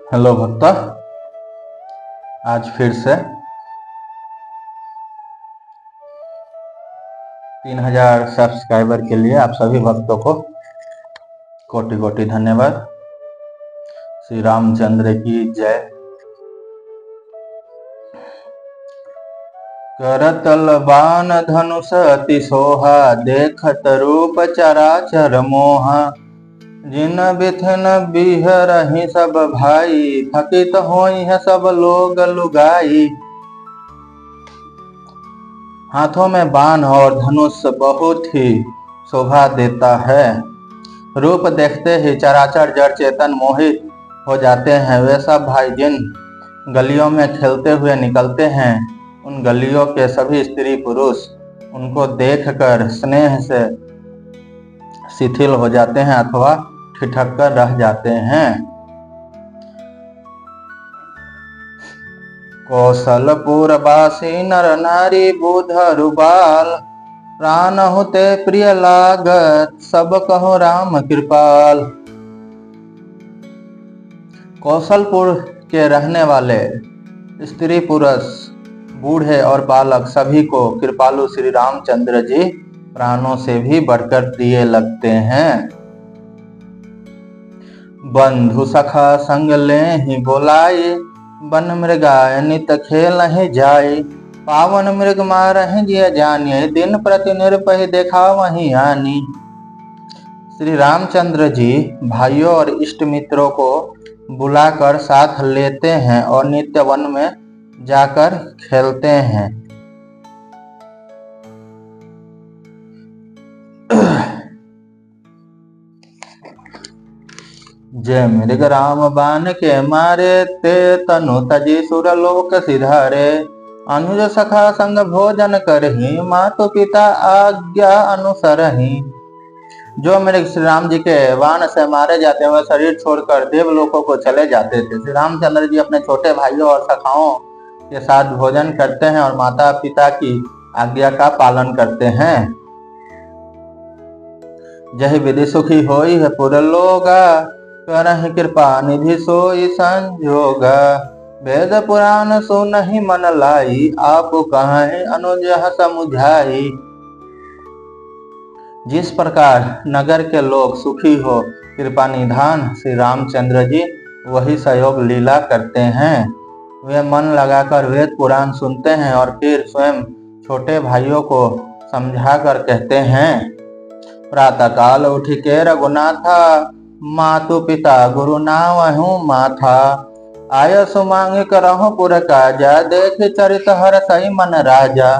Hello भक्त, आज फिर से 3000 सब्सक्राइबर के लिए आप सभी भक्तों को कोटि कोटि धन्यवाद। श्री रामचंद्र की जय। करतल बाण धनुष अति सोहा, देखत रूप चराचर मोहा। जिन बिथिन बिहरहि सब भाई, थकित होई है सब लोग लुगाई। हाथों में बाण और धनुष बहुत ही शोभा देता है। रूप देखते ही चराचर जड़ चेतन मोहित हो जाते हैं। वे सब भाई जिन गलियों में खेलते हुए निकलते हैं, उन गलियों के सभी स्त्री पुरुष उनको देखकर स्नेह से शिथिल हो जाते हैं अथवा ठिठक कर रह जाते हैं। कौशलपुरवासी नर नारी बुधरु बाल, प्राण होते प्रिय लागत सब कहो राम कृपाल। कौशलपुर के रहने वाले स्त्री पुरुष बूढ़े और बालक सभी को कृपालु श्री रामचंद्र जी प्राणों से भी बढ़कर प्रिय लगते हैं। बंधु सखा संग ले ही बोलाई, बन मृगाय नित खेल ही जाय। पावन मृग मारहि जिय जानिए, दिन प्रति निरपहि देखा वही हानि। श्री रामचंद्र जी भाइयों और इष्ट मित्रों को बुलाकर साथ लेते हैं और नित्य वन में जाकर खेलते हैं। जय मृग राम बाण के मारे, ते तनु तजी सुरलोक सिधारे। अनुज सखा संग भोजन करही, मातु पिता आज्ञा अनुसरही। जो मृग श्री राम जी के बाण से मारे जाते हैं वह शरीर छोड़कर देवलोकों को चले जाते थे। श्री रामचंद्र जी अपने छोटे भाइयों और सखाओं के साथ भोजन करते हैं और माता पिता की आज्ञा का पालन करते हैं। जय विधि सुखी होई है पुरलोगा, करहि कृपा निधि सोई संजोगा। वेद पुराण सुनहि मन लाई, आप कहें अनुज समुझाई। जिस प्रकार नगर के लोग सुखी हो कृपा निधान श्री रामचंद्र जी वही सहयोग लीला करते हैं। वे मन लगाकर वेद पुराण सुनते हैं और फिर स्वयं छोटे भाइयों को समझाकर कहते हैं। प्रातः काल उठ के रघुनाथा, मातु पिता गुरु नावहु माथा। आय सुमांग करहु पुर काजा, देख चरित हर सही मन राजा।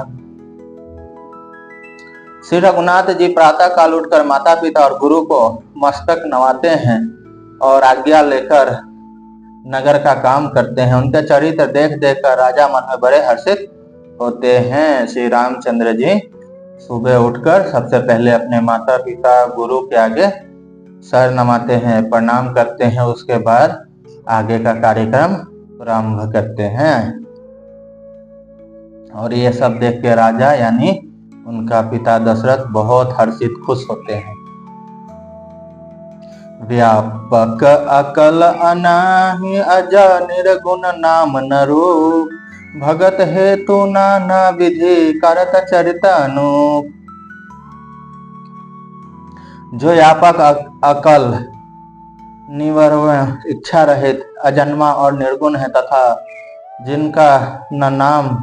श्री रघुनाथ जी प्रातः काल उठकर माता पिता और गुरु को मस्तक नवाते हैं और आज्ञा लेकर नगर का काम करते हैं। उनके चरित्र देख देख कर राजा मन में बड़े हर्षित होते हैं। श्री रामचंद्र जी सुबह उठकर सबसे पहले अपने माता पिता गुरु के आगे सर नमाते हैं, प्रणाम करते हैं। उसके बाद आगे का कार्यक्रम प्रारंभ करते हैं। और ये सब देख के राजा यानी उनका पिता दशरथ बहुत हर्षित खुश होते हैं। व्यापक अकल अनाहि, अजा निर्गुण नाम न रूप। भगत हेतु नाना विधि, करत चरित अनूप। जो व्यापक अकल, निवर्वन, इच्छा रहित, अजन्मा और निर्गुण है तथा जिनका न नाम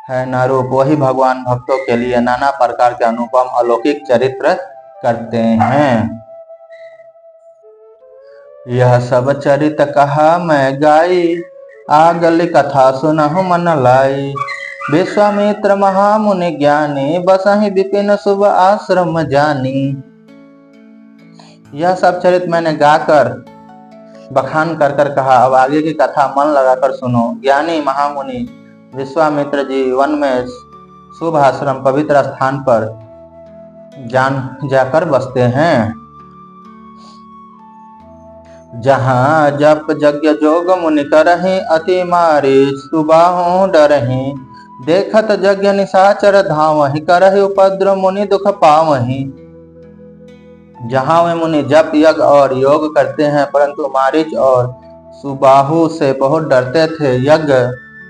है न रूप, वही भगवान भक्तों के लिए नाना प्रकार के अनुपम अलौकिक चरित्र करते हैं। यह सब चरित कहा मैं गाई, आगली कथा सुनहु मन लाई। विश्वामित्र महामुनि ज्ञानी, बसहि विपिन शुभ आश्रम जानी। यह सब चरित मैंने गाकर बखान कर कर कहा, अब आगे की कथा मन लगाकर सुनो। ज्ञानी महामुनि विश्वामित्र जी वन में शुभ आश्रम पवित्र स्थान पर जाकर बसते हैं, जहाँ जप यज्ञ जोग मुनि करहि, अति मारी सुबाहु डरहि। देखत यज्ञ निशाचर धावहि, करहि उपद्रव मुनि दुख पावहि। जहाँ वे मुनि जप यज्ञ और योग करते हैं परंतु मारीच और सुबाहु से बहुत डरते थे। यज्ञ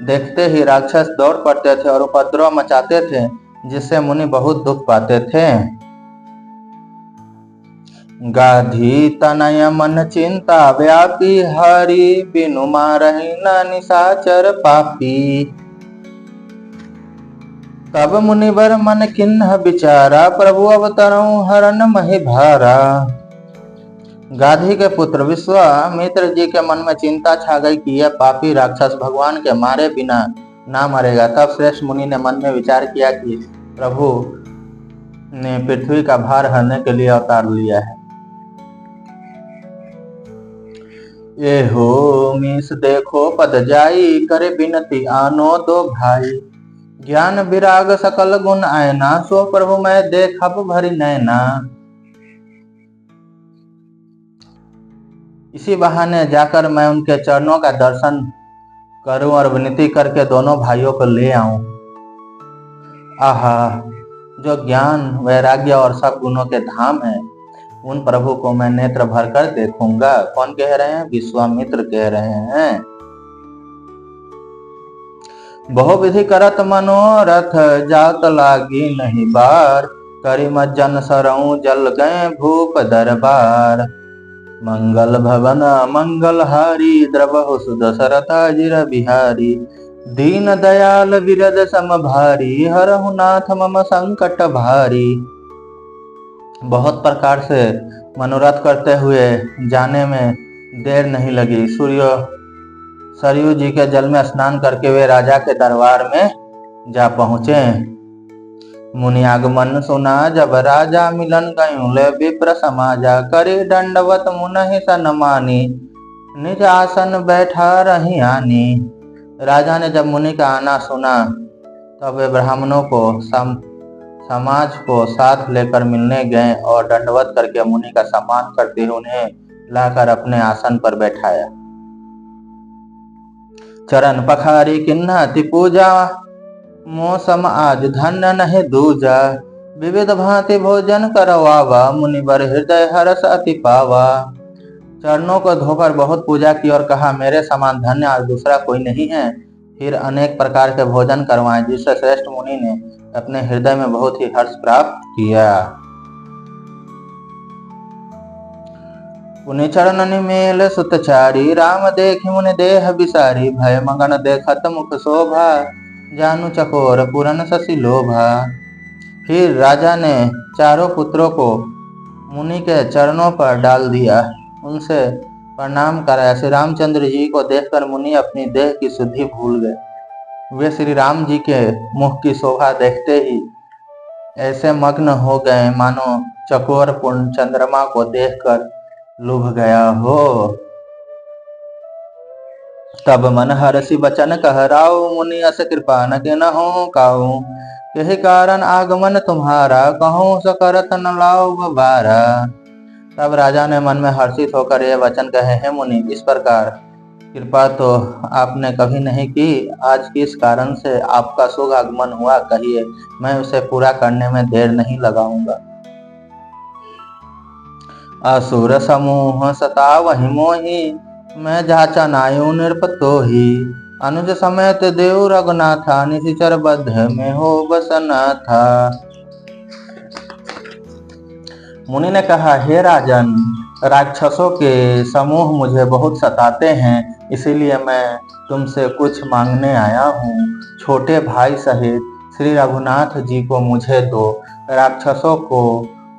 देखते ही राक्षस दौड़ पड़ते थे और उपद्रव मचाते थे, जिससे मुनि बहुत दुख पाते थे। गाधी तनय मन चिंता व्यापी, हरि बिनु मारहि न निशाचर पापी। तब मुनिवर मन किन्ह विचारा, प्रभु अवतरऊ हरन महि भारा। गाधी के पुत्र विश्वामित्र जी के मन में चिंता छा गई कि यह पापी राक्षस भगवान के मारे बिना ना मरेगा। तब श्रेष्ठ मुनि ने मन में विचार किया कि प्रभु ने पृथ्वी का भार हरने के लिए अवतार लिया है। ये हो मीस देखो पद जाई, करे बिनती आनो दो भाई। ज्ञान विराग सकल गुण आयना, सो प्रभु मैं देखब भरी नैना। इसी बहाने जाकर मैं उनके चरणों का दर्शन करूं और विनती करके दोनों भाइयों को ले आऊं। आहा, जो ज्ञान वैराग्य और सब गुणों के धाम है, उन प्रभु को मैं नेत्र भरकर देखूंगा। कौन कह रहे हैं? विश्वामित्र कह रहे हैं। बहु विधि करत मनोरथ, जात लागी नहीं बार। करी मज्जन सरऊ, जल गए भूप दरबार। मंगल भवन मंगल हारी, द्रवहु सुदशरथ जिर बिहारी। दीन दयाल विरद सम भारी, हरहु नाथ मम संकट भारी। बहुत प्रकार से मनोरथ करते हुए जाने में देर नहीं लगी। सरयू जी के जल में स्नान करके वे राजा के दरबार में जा पहुंचे। मुनि आगमन सुना, जब राजा मिलन गयूं ले विप्र समाजा। करी दंडवत मुनहि सन्मानी, निज आसन बैठा रही आनी। राजा ने जब मुनि का आना सुना, तब वे ब्राह्मणों को समाज को साथ लेकर मिलने गए और दंडवत करके मुनि का सम्मान करते हुए उन्हें लाकर अपने आसन पर बैठाया। चरण पखारी किन्नति पूजा, मौसम आज धन्य नहीं दूजा। विविध भांति भोजन करवावा, मुनिवर हृदय हर्ष अति पावा। चरणों को धोकर बहुत पूजा की और कहा, मेरे समान धन्य आज दूसरा कोई नहीं है। फिर अनेक प्रकार के भोजन करवाए, जिससे श्रेष्ठ मुनि ने अपने हृदय में बहुत ही हर्ष प्राप्त किया। पुनि चरण निमेल सुतचारी, राम देखि मुनि देह बिसारी। भय मगन देखत मुख शोभा, जानु चकोर पूरन शशि लोभा। फिर राजा ने चारों पुत्रों को मुनि के चरणों पर डाल दिया, उनसे प्रणाम कराया। श्री रामचंद्र जी को देखकर मुनि अपनी देह की शुद्धि भूल गए। वे श्री राम जी के मुख की शोभा देखते ही ऐसे मग्न हो गए मानो चकोर पूर्ण चंद्रमा को देखकर लुभ गया हो। तब मन हरषि बचन कहराऊ, मुनि अस कृपा न के न हो काऊ। यही कारण आगमन तुम्हारा, कहूँ सो करत न लाओ बारा। तब राजा ने मन में हर्षित होकर यह वचन कहे, हे मुनि, इस प्रकार कृपा तो आपने कभी नहीं की। आज किस कारण से आपका शुभ आगमन हुआ, कहिए, मैं उसे पूरा करने में देर नहीं लगाऊंगा। असुर समूह सतावहि मोहि, मैं जाचा नायु नृपतोहि। अनुज समेत देव रघुनाथा, निशिचर बद्ध में हो बसना था। मुनि ने कहा, हे राजन, राक्षसों के समूह मुझे बहुत सताते हैं, इसीलिए मैं तुमसे कुछ मांगने आया हूँ। छोटे भाई सहित श्री रघुनाथ जी को मुझे दो। राक्षसों को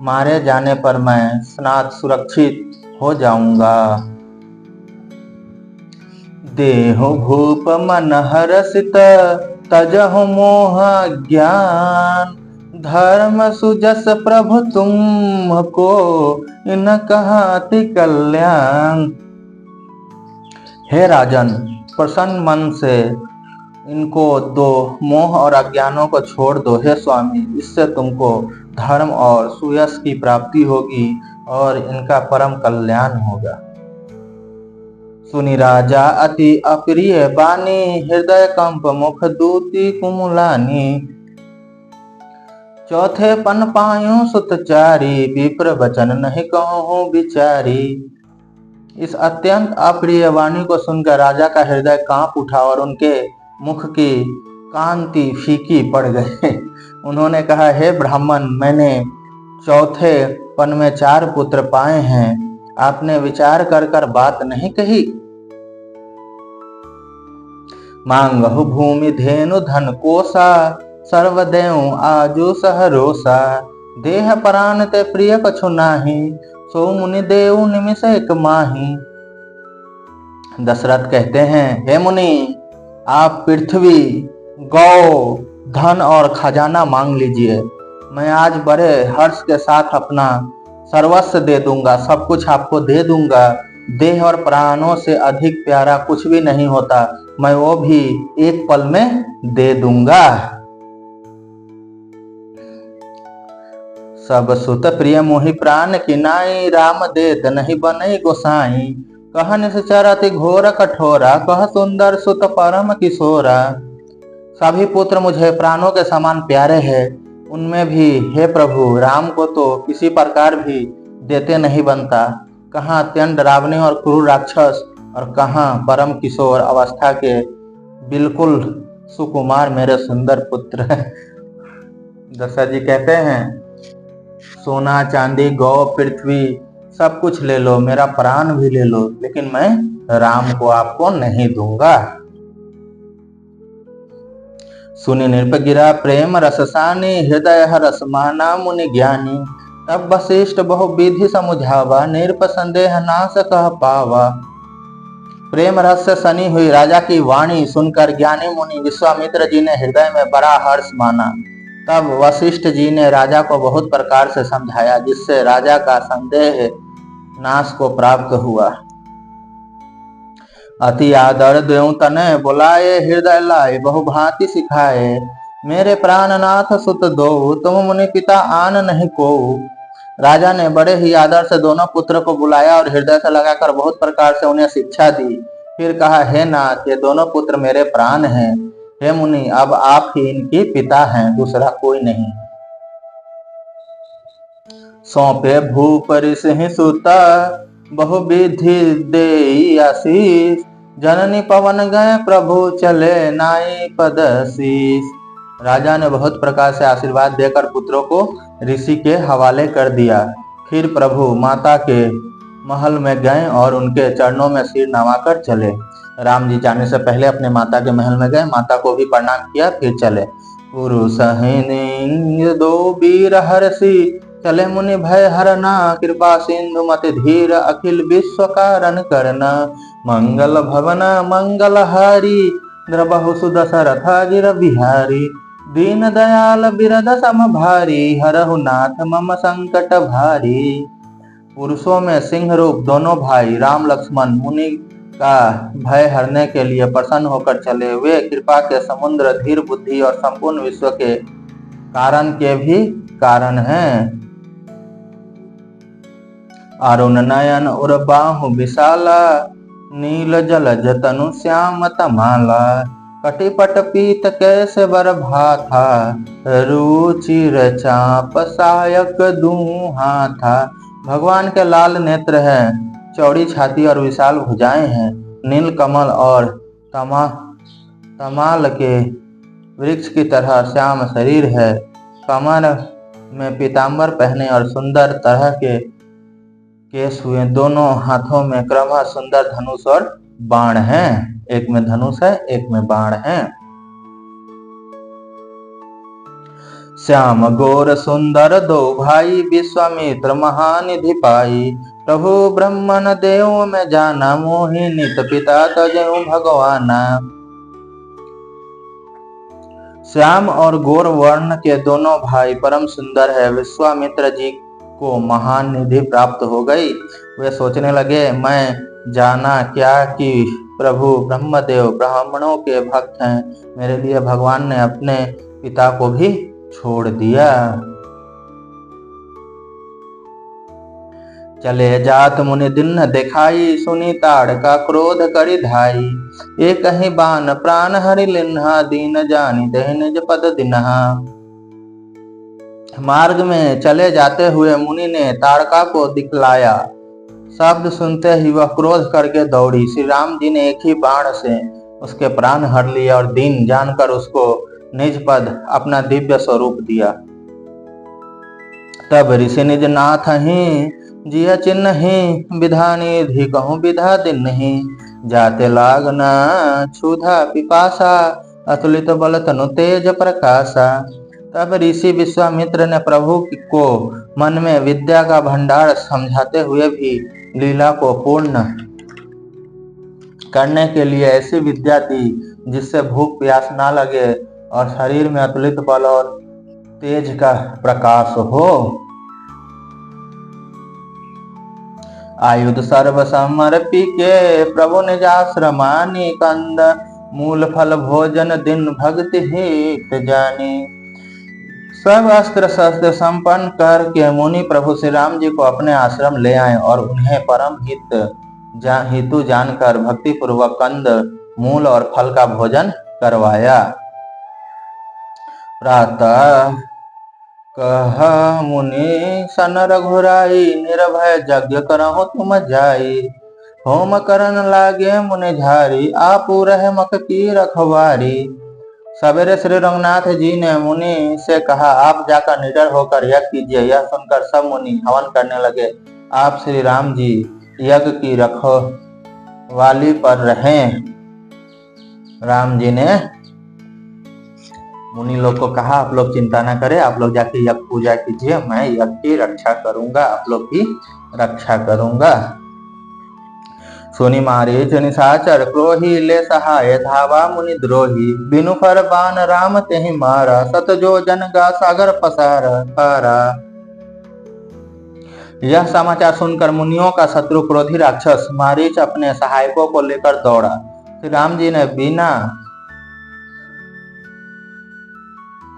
मारे जाने पर मैं स्नात सुरक्षित हो जाऊंगा। देहु भूप मन हरसित, तजहु मोह ज्ञान। धर्म सुजस प्रभु तुमको, इन कहति कल्याण। हे राजन, प्रसन्न मन से इनको दो, मोह और अज्ञानों को छोड़ दो। हे स्वामी, इससे तुमको धर्म और सुयश की प्राप्ति होगी और इनका परम कल्याण होगा। सुनि राजा अति अप्रिय बानी, हृदय कंप मुख दूती कुमुलानी। चौथे पन पायूं सुतचारी, विप्र वचन नहीं कहूँ बिचारी। इस अत्यंत अप्रिय वाणी को सुनकर राजा का हृदय कांप उठा और उनके मुख की कांति फीकी पड़ गई। उन्होंने कहा, हे ब्राह्मण, मैंने चौथे पन में 4 पुत्र पाए हैं। आपने विचार कर कर बात नहीं कही। मांगहु भूमि धेनु धन कोसा, सर्वदेव आजु सहरोसा। देह प्राण ते प्रिय कछु नाही, सो मुनि देव निमिष एक माही। दशरथ कहते हैं, हे मुनि, आप पृथ्वी, गौ, धन और खजाना मांग लीजिए। मैं आज बड़े हर्ष के साथ अपना सर्वस्व दे दूंगा, सब कुछ आपको दे दूंगा। देह और प्राणों से अधिक प्यारा कुछ भी नहीं होता, मैं वो भी एक पल में दे दूंगा। सब सुत प्रिय मोहि प्राण किनाई, राम देत नहीं बनई गोसाई। कह निश्चर अति घोर कठोरा, कह सुंदर सुत परम किशोरा। सभी पुत्र मुझे प्राणों के समान प्यारे हैं, उनमें भी हे प्रभु, राम को तो किसी प्रकार भी देते नहीं बनता। कहाँ अत्यंत डरावने और क्रूर राक्षस, और कहाँ परम किशोर अवस्था के बिल्कुल सुकुमार मेरे सुंदर पुत्र। दशरथ जी कहते हैं, सोना चांदी गौ पृथ्वी सब कुछ ले लो, मेरा प्राण भी ले लो, लेकिन मैं राम को आपको नहीं दूंगा। सुनि नृप गिरा प्रेम रससानी, हृदय हरस माना मुनि ज्ञानी। तब वशिष्ठ बहु विधि समुझावा, नृप संदेह नाश कह पावा। प्रेम रस से सनी हुई राजा की वाणी सुनकर ज्ञानी मुनि विश्वामित्र जी ने हृदय में बड़ा हर्ष माना। तब वशिष्ठ जी ने राजा को बहुत प्रकार से समझाया, जिससे राजा का संदेह नाश को प्राप्त हुआ। अति आदर देव तनय बुलाए, हृदय लाए बहु भांति सिखाए। मेरे प्राणनाथ सुत दो, तुम मुनि पिता आन नहीं को। राजा ने बड़े ही आदर से दोनों पुत्र को बुलाया और हृदय से लगाकर बहुत प्रकार से उन्हें शिक्षा दी। फिर कहा, हे नाथ, ये दोनों पुत्र मेरे प्राण हैं। हे मुनि, अब आप ही इनके पिता हैं, दूसरा कोई नहीं। सौंपे भूप ऋषि सुता, बहु विधि देई आशीष। जननी पवन गए प्रभु, चले नाई पद शीश। राजा ने बहुत प्रकार से आशीर्वाद देकर पुत्रों को ऋषि के हवाले कर दिया। फिर प्रभु माता के महल में गए और उनके चरणों में सिर नवाकर चले। राम जी जाने से पहले अपने माता के महल में गए, माता को भी प्रणाम किया, फिर चले। पुरुष दो वीर हर्षि, चले मुनि भय हरना। कृपा सिंधु मति धीर, अखिल विश्व कारण करना। मंगल भवन मंगल हारी, द्रबहु सुदशरथ गिर बिहारी। दीन दयाल बिरद सम भारी, हरहु नाथ मम संकट भारी। पुरुषों में सिंह रूप दोनों भाई राम लक्ष्मण मुनि का भय हरने के लिए प्रसन्न होकर चले। वे कृपा के समुद्र, धीर बुद्धि और संपूर्ण विश्व के कारण के भी कारण हैं। अरुण नयन उर बाहु विशाला, नील जल जतनु श्याम तमाला। कटिपट पीत कैसे बर भाथा, रुचिर चाप सायक दूहा था। भगवान के लाल नेत्र हैं, चौड़ी छाती और विशाल भुजाएं हैं। नील कमल और तमाल के वृक्ष की तरह श्याम शरीर है। कमर में पीताम्बर पहने और सुंदर तरह के केस हुए। दोनों हाथों में क्रमशः सुंदर धनुष और बाण हैं। एक में धनुष है, एक में बाण है। श्याम गोर सुंदर दो भाई, विश्वामित्र महानिधि पाई। प्रभु ब्रह्मन देव में जाना, मोहि नित पिता तजहु भगवाना। श्याम और गौर वर्ण के दोनों भाई परम सुंदर है। विश्वामित्र जी को महान निधि प्राप्त हो गई। वे सोचने लगे, मैं जाना क्या कि प्रभु ब्रह्मदेव ब्राह्मणों के भक्त हैं, मेरे लिए भगवान ने अपने पिता को भी छोड़ दिया। चले जात मुनि दिन दिखाई, सुनी ताड़ का क्रोध करि धाई। एक ही बान प्राण हरि लिन्हा, दीन जानी दहि निज पद दिन्हा। मार्ग में चले जाते हुए मुनि ने ताड़का को दिखलाया। शब्द सुनते ही वह क्रोध करके दौड़ी। श्री राम जी ने एक ही बाण से उसके प्राण हर लिए और दीन जानकर उसको निज पद अपना दिव्य स्वरूप दिया। तब ऋषि निज नाथ ही जिया चिन्ह ही विधानी धी कहूँ विधा दिन नहीं जाते लागना क्षुधा पिपासा अतुलित बल तनु तेज प्रकाशा। तब ऋषि विश्वामित्र ने प्रभु को मन में विद्या का भंडार समझाते हुए भी लीला को पूर्ण करने के लिए ऐसी विद्या दी जिससे भूख प्यास ना लगे और शरीर में अतुलित बल और तेज का प्रकाश हो। आयुध सर्व समर्पी के प्रभु निज आश्रमानी कंद मूल फल भोजन दिन भक्ति हित जानी। सब अस्त्र शस्त्र संपन्न करके मुनि प्रभु श्री राम जी को अपने आश्रम ले आए और उन्हें परम हितु जानकर भक्ति पूर्वक कंद मूल और फल का भोजन करवाया। प्रातः कह मुनि सन रघुराई निर्भय यज्ञ करहु तुम जाई। होम करन लागे मुनि झारी आपू रहे मख की रखवारी। सवेरे श्री रंगनाथ जी ने मुनि से कहा आप जाकर निडर होकर यज्ञ कीजिए। यह सुनकर सब मुनि हवन करने लगे। आप श्री राम जी यज्ञ की रखवाली पर रहें। राम जी ने मुनि लोग को कहा आप लोग चिंता ना करें, आप लोग जाके यज्ञ पूजा कीजिए, मैं यज्ञ की रक्षा करूंगा, आप लोग की रक्षा करूंगा। सुनि मारीच निशाचर क्रोही ले सहाय धावा मुनि द्रोही। बिनु फर बान राम तेहि मारा सत जो जन गा सागर पसारा। यह समाचार सुनकर मुनियों का शत्रु क्रोधी राक्षस मारीच अपने सहायकों को लेकर दौड़ा। श्री राम जी ने बिना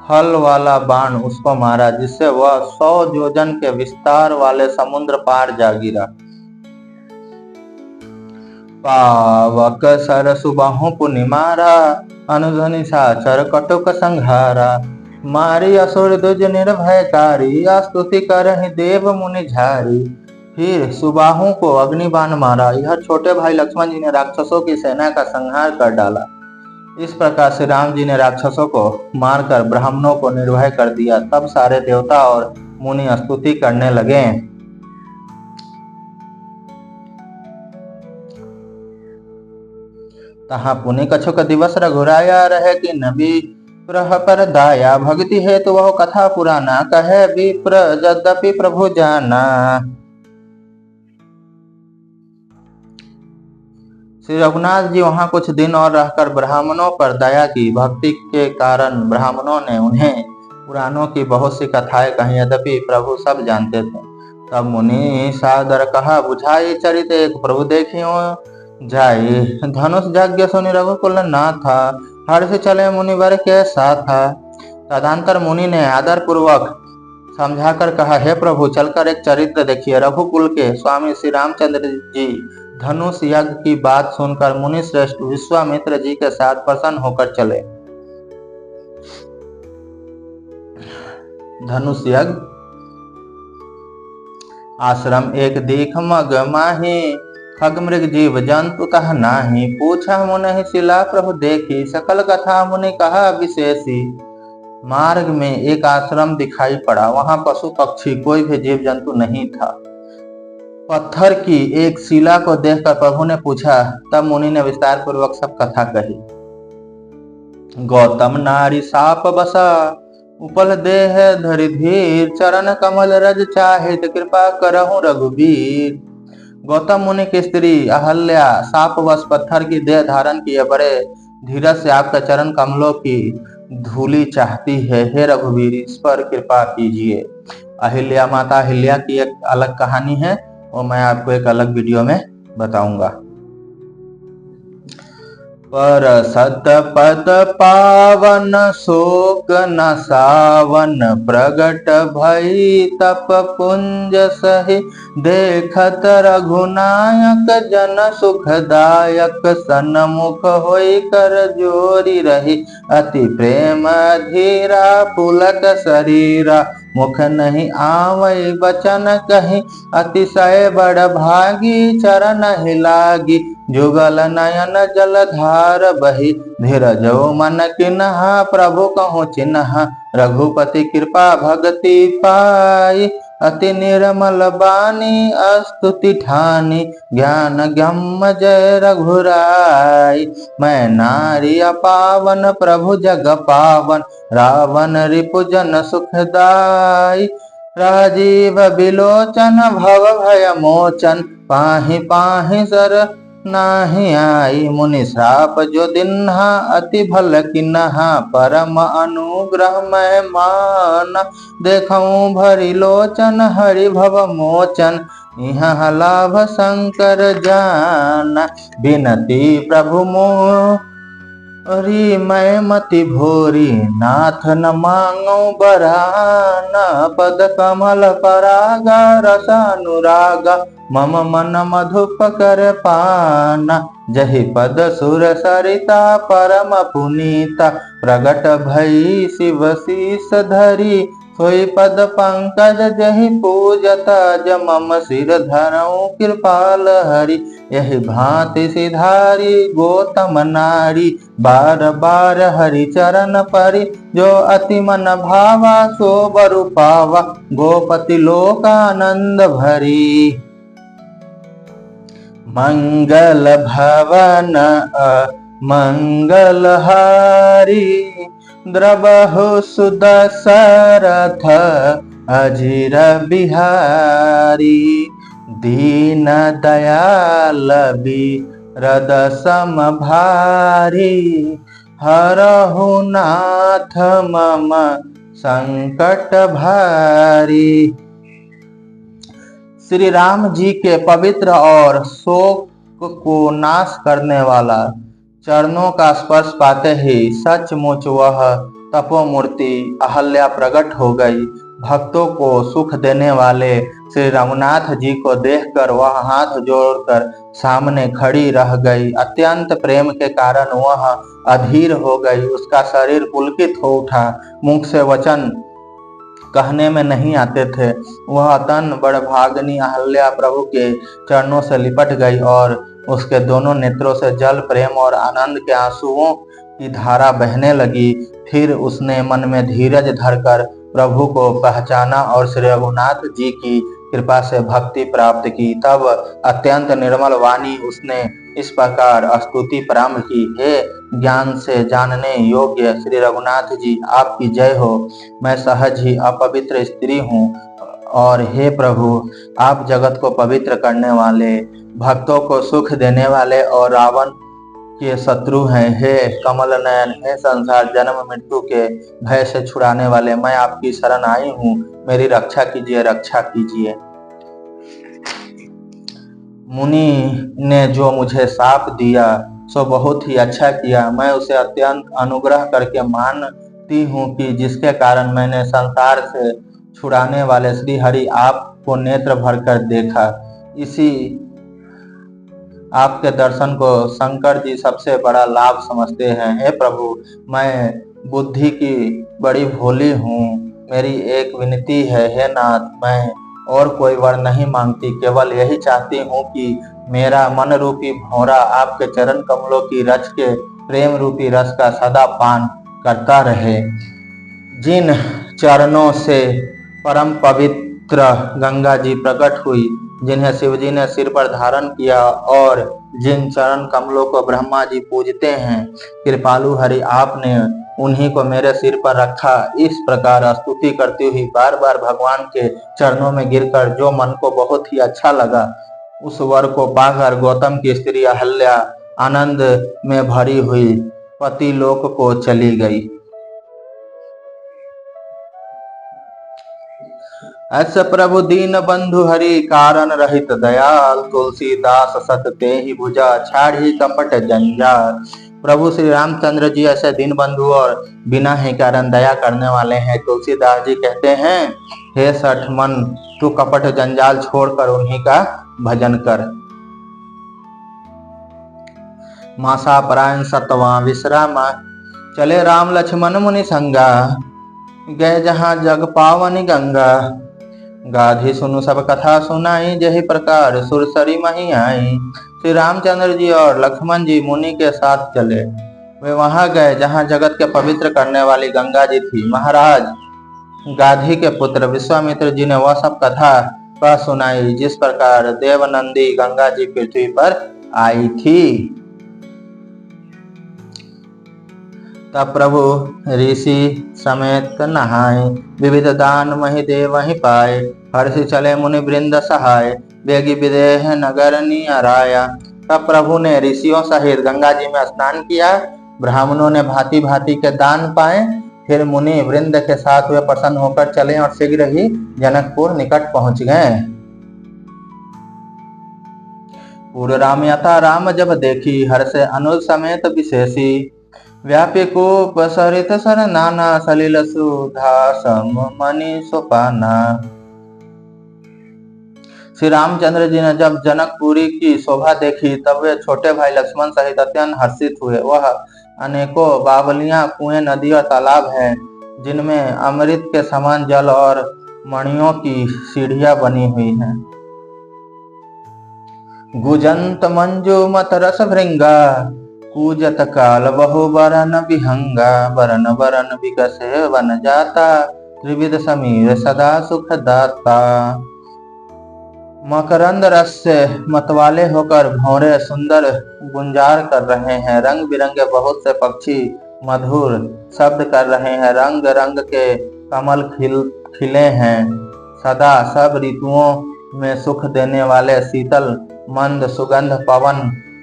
फल वाला बाण उसको मारा जिससे वह 100 योजन के विस्तार वाले समुद्र पार जा गिरा। पावक सर सुबाहु पुनि मारा अनुधनि साचर कटुक संघारा। मारी असुर दुज निर्भयकारी स्तुति करहि देव मुनि झारी। फिर सुबाहु को अग्निबाण मारा। यह छोटे भाई लक्ष्मण जी ने राक्षसों की सेना का संहार कर डाला। इस प्रकार श्री राम जी ने राक्षसों को मारकर ब्राह्मणों को निर्भय कर दिया। तब सारे देवता और मुनि स्तुति करने लगे। तहाँ पुनि कछुक दिवस रघुराया रहे कि नबी प्रह पर दाया। भक्ति हेतु वह कथा पुराना कहे विप्र यद्यपि प्रभु जाना। श्री रघुनाथ जी वहां कुछ दिन और रहकर ब्राह्मणों पर दया की। भक्ति के कारण ब्राह्मणों ने उन्हें पुराणों की बहुत सी कथाएं कही, यद्यपि प्रभु सब जानते थे। तब मुनि सादर कहा बुझाई चरित एक प्रभु देखियो जाई। धनुष यज्ञ सुनि रघुकुल ना था हर्ष चले मुनिवर के साथ। तदंतर मुनि ने आदर पूर्वक समझाकर कहा हे प्रभु चलकर एक चरित्र देखिए। रघुकुल के स्वामी श्री रामचंद्र जी धनुष यज्ञ की बात सुनकर मुनि श्रेष्ठ विश्वामित्र जी के साथ प्रसन्न होकर चले। धनुष यज्ञ आश्रम एक दीख मग माही खग मृग जीव जंतु तह नाही। पूछा मुनि शिला प्रभु देखी सकल कथा मुनि कहा विशेषी। मार्ग में एक आश्रम दिखाई पड़ा। वहां पशु पक्षी कोई भी जीव जंतु नहीं था। पत्थर की एक शिला को देखकर प्रभु ने पूछा। तब मुनि ने विस्तार पूर्वक सब कथा कही। गौतम नारी साप बसा उपल देह धरि धीर चरण कमल रज चाहित कृपा करहु रघुबीर। गौतम मुनि की स्त्री अहल्या सापवश पत्थर की देह धारण किए बड़े धीरज से आपके चरण कमलों की धूली चाहती है। हे रघुवीर इस पर कृपा कीजिए। अहिल्या माता अहिल्या की एक अलग कहानी है और मैं आपको एक अलग वीडियो में बताऊंगा। पर सतपथ पावन शोक न सावन प्रगट भई तप पुंज सही देखत रघुनायक जन सुखदायक सन्मुख होई कर जोरी रही अति प्रेम धीरा पुलक शरीरा मुख नहीं आवै बचन कही, अतिशय बड़ भागी चरण ही लागी। जुगल नयन जलधार बही, धीरजो मन किन्हा प्रभु कहूँ चिन्हा। रघुपति कृपा भगति पाई, अति निर्मल बानी स्तुति ठानी। ज्ञान गम जय रघुराई, मैं नारी पावन प्रभु जग पावन। रावण रिपुजन सुखदाई, राजीव बिलोचन भव भय मोचन। पाहि पाहि सर नाही आई, मुनि श्राप जो दिन्हा अति भल किन्हा। परम अनुग्रह मैं माना, देखऊं भरी लोचन हरि भव मोचन। इहाँ लाभ शंकर जाना, बिनती प्रभु मोरी मैं मति भोरी। नाथ न मांगो बराना, पद कमल परागा रसानुरागा। मम मन मधुप कर पाना, जहि पद सुर सरिता परम पुनीता। प्रगट भई शिव शीस धरी, सोई पद पंकज जहि पूजता। मम सिर धरऊं कृपाल हरि, यही भांति सिधारी गौतम नारी। बार बार हरि चरण परि, जो अति मन भावा सो बरु पावा। गोपति लोकानंद भरी, मंगल भवन मंगल हारी। द्रबहु सुदशरथ अजिर बिहारी, दीन दयाल बिरद सम भारी। हरहु नाथ मम संकट भारी। श्री राम जी के पवित्र और शोक को नाश करने वाला चरणों का स्पर्श पाते ही सचमुच वह तपोमूर्ति अहल्या प्रकट हो गई। भक्तों को सुख देने वाले श्री रघुनाथ जी को देखकर वह हाथ जोड़कर सामने खड़ी रह गई। अत्यंत प्रेम के कारण वह अधीर हो गई, उसका शरीर पुलकित हो उठा। मुख से वचन कहने में नहीं आते थे। वह तन बड़भागिनी अहल्या प्रभु के चरणों से लिपट गई और उसके दोनों नेत्रों से जल प्रेम और आनंद के आंसुओं की धारा बहने लगी। फिर उसने मन में धीरज धरकर प्रभु को पहचाना और श्री रघुनाथ जी की कृपा से भक्ति प्राप्त की। तब अत्यंत निर्मल वाणी उसने इस प्रकार स्तुति प्रारंभ की, हे ज्ञान से जानने योग्य श्री रघुनाथ जी, आपकी जय हो। मैं सहज ही अपवित्र स्त्री हूँ और हे प्रभु, आप जगत को पवित्र करने वाले, भक्तों को सुख देने वाले और रावण के शत्रु हैं। हे कमल नयन, हे संसार जन्म मृत्यु के भय से छुड़ाने वाले, मैं आपकी शरण आई हूँ, मेरी रक्षा कीजिए, रक्षा कीजिए। मुनि ने जो मुझे शाप दिया सो बहुत ही अच्छा किया। मैं उसे अत्यंत अनुग्रह करके मानती हूँ कि जिसके कारण मैंने संसार से छुड़ाने वाले श्री हरि आपको नेत्र भरकर देखा। इसी आपके दर्शन को शंकर जी सबसे बड़ा लाभ समझते हैं। हे प्रभु, मैं बुद्धि की बड़ी भोली हूँ, मेरी एक विनती है, हे नाथ, मैं और कोई वर नहीं मांगती, केवल यही चाहती हूँ कि मेरा मन रूपी भौरा आपके चरण कमलों की रच के प्रेम रूपी रस का सदा पान करता रहे। जिन चरणों से परम पवित्र गंगा जी प्रकट हुई, जिन्हें शिवजी ने सिर पर धारण किया और जिन चरण कमलों को ब्रह्मा जी पूजते हैं, कृपालु हरि आपने उन्हीं को मेरे सिर पर रखा। इस प्रकार स्तुति करती हुई बार बार भगवान के चरणों में गिरकर जो मन को बहुत ही अच्छा लगा, उस वर को पाकर गौतम की स्त्री अहल्या आनंद में भरी हुई पति लोक को चली गई। अस प्रभु दीन बंधु हरि, कारण रहित दयाल। तुलसीदास सत ते ही भुजा, छाड़ी कपट जंजाल। प्रभु श्री रामचंद्र जी ऐसे दीन बंधु और बिना ही कारण दया करने वाले हैं। तुलसीदास जी कहते हैं, हे सठ मन, तू कपट जंजाल छोड़कर उन्हीं का भजन कर। मासा परायण सतवा विश्रामा, चले राम लक्ष्मण मुनि संगा। गए जहाँ जग पावनी गंगा। गाधी सुनु सब कथा सुनाई, जही प्रकार सुरसरी मही आई। श्री रामचंद्र जी और लक्ष्मण जी मुनि के साथ चले। वे वहां गए जहाँ जगत के पवित्र करने वाली गंगा जी थी। महाराज गाधी के पुत्र विश्वामित्र जी ने वह सब कथा कह सुनाई, जिस प्रकार देवनंदी गंगा जी पृथ्वी पर आई थी। तब प्रभु ऋषि समेत नहाए, विविध दान मही दे वहीं पाए। हर्षि चले मुनि वृंद सहाय, बेगी विदेह नगर नियराया। तब प्रभु ने ऋषियों सहित गंगा जी में स्नान किया। ब्राह्मणों ने भांति भांति के दान पाए। फिर मुनि वृंद के साथ वे प्रसन्न होकर चले और शीघ्र ही जनकपुर निकट पहुंच गए। पूर्व राम यथा राम जब देखी, हर्ष अनुज समेत विशेषी। व्यापी कूप सरित सर नाना, सलिल सुधा सम मणि सोपाना। श्री रामचंद्र जी ने जब जनकपुरी की शोभा देखी, तब वे छोटे भाई लक्ष्मण सहित अत्यंत हर्षित हुए। वह अनेकों बावलियां, कुएं, नदी और तालाब हैं, जिनमें अमृत के समान जल और मणियों की सीढ़ियां बनी हुई हैं। गुजंत मंजू मत रस भृंगा, कूजत काल बहु बरन विहंगा। बरन बरन विकसे वन जाता, त्रिविध समीर सदा सुख दाता। मकरंद रस से मतवाले होकर भौरे सुंदर गुंजार कर रहे हैं। रंग बिरंगे बहुत से पक्षी मधुर शब्द कर रहे हैं। रंग रंग के कमल खिले हैं। सदा सब ऋतुओं में सुख देने वाले शीतल मंद सुगंध पवन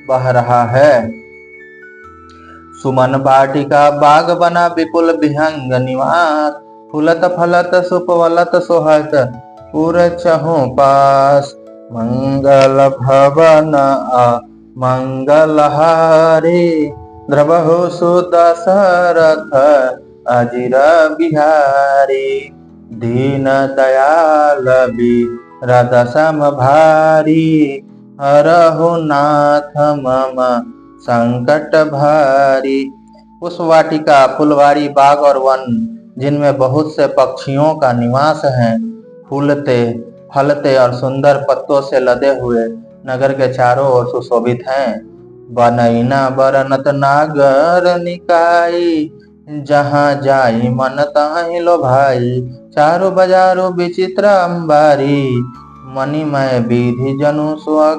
बह रहा है। सुमन बाटिका बाग बना, विपुल विहंग निवास। फुलत फलत सुपवलत सोहत, पुर चहु पास। मंगल भवन मंगलहारी, द्रवहु सुदशरथ अजिर बिहारी। दीन दयाल बिरद सम भारी, हरहु नाथ मम संकट भारी। उस वाटिका, फुलवारी, बाग और वन, जिनमें बहुत से पक्षियों का निवास है, फूलते फलते और सुंदर पत्तों से लदे हुए नगर के चारों ओर सुशोभित हैं। बनैना बरनत नागर निकाई, जहाँ जाई मन तहीं लो भाई। चारों बाजारों विचित्र अंबारी, मणिमय विधि जनु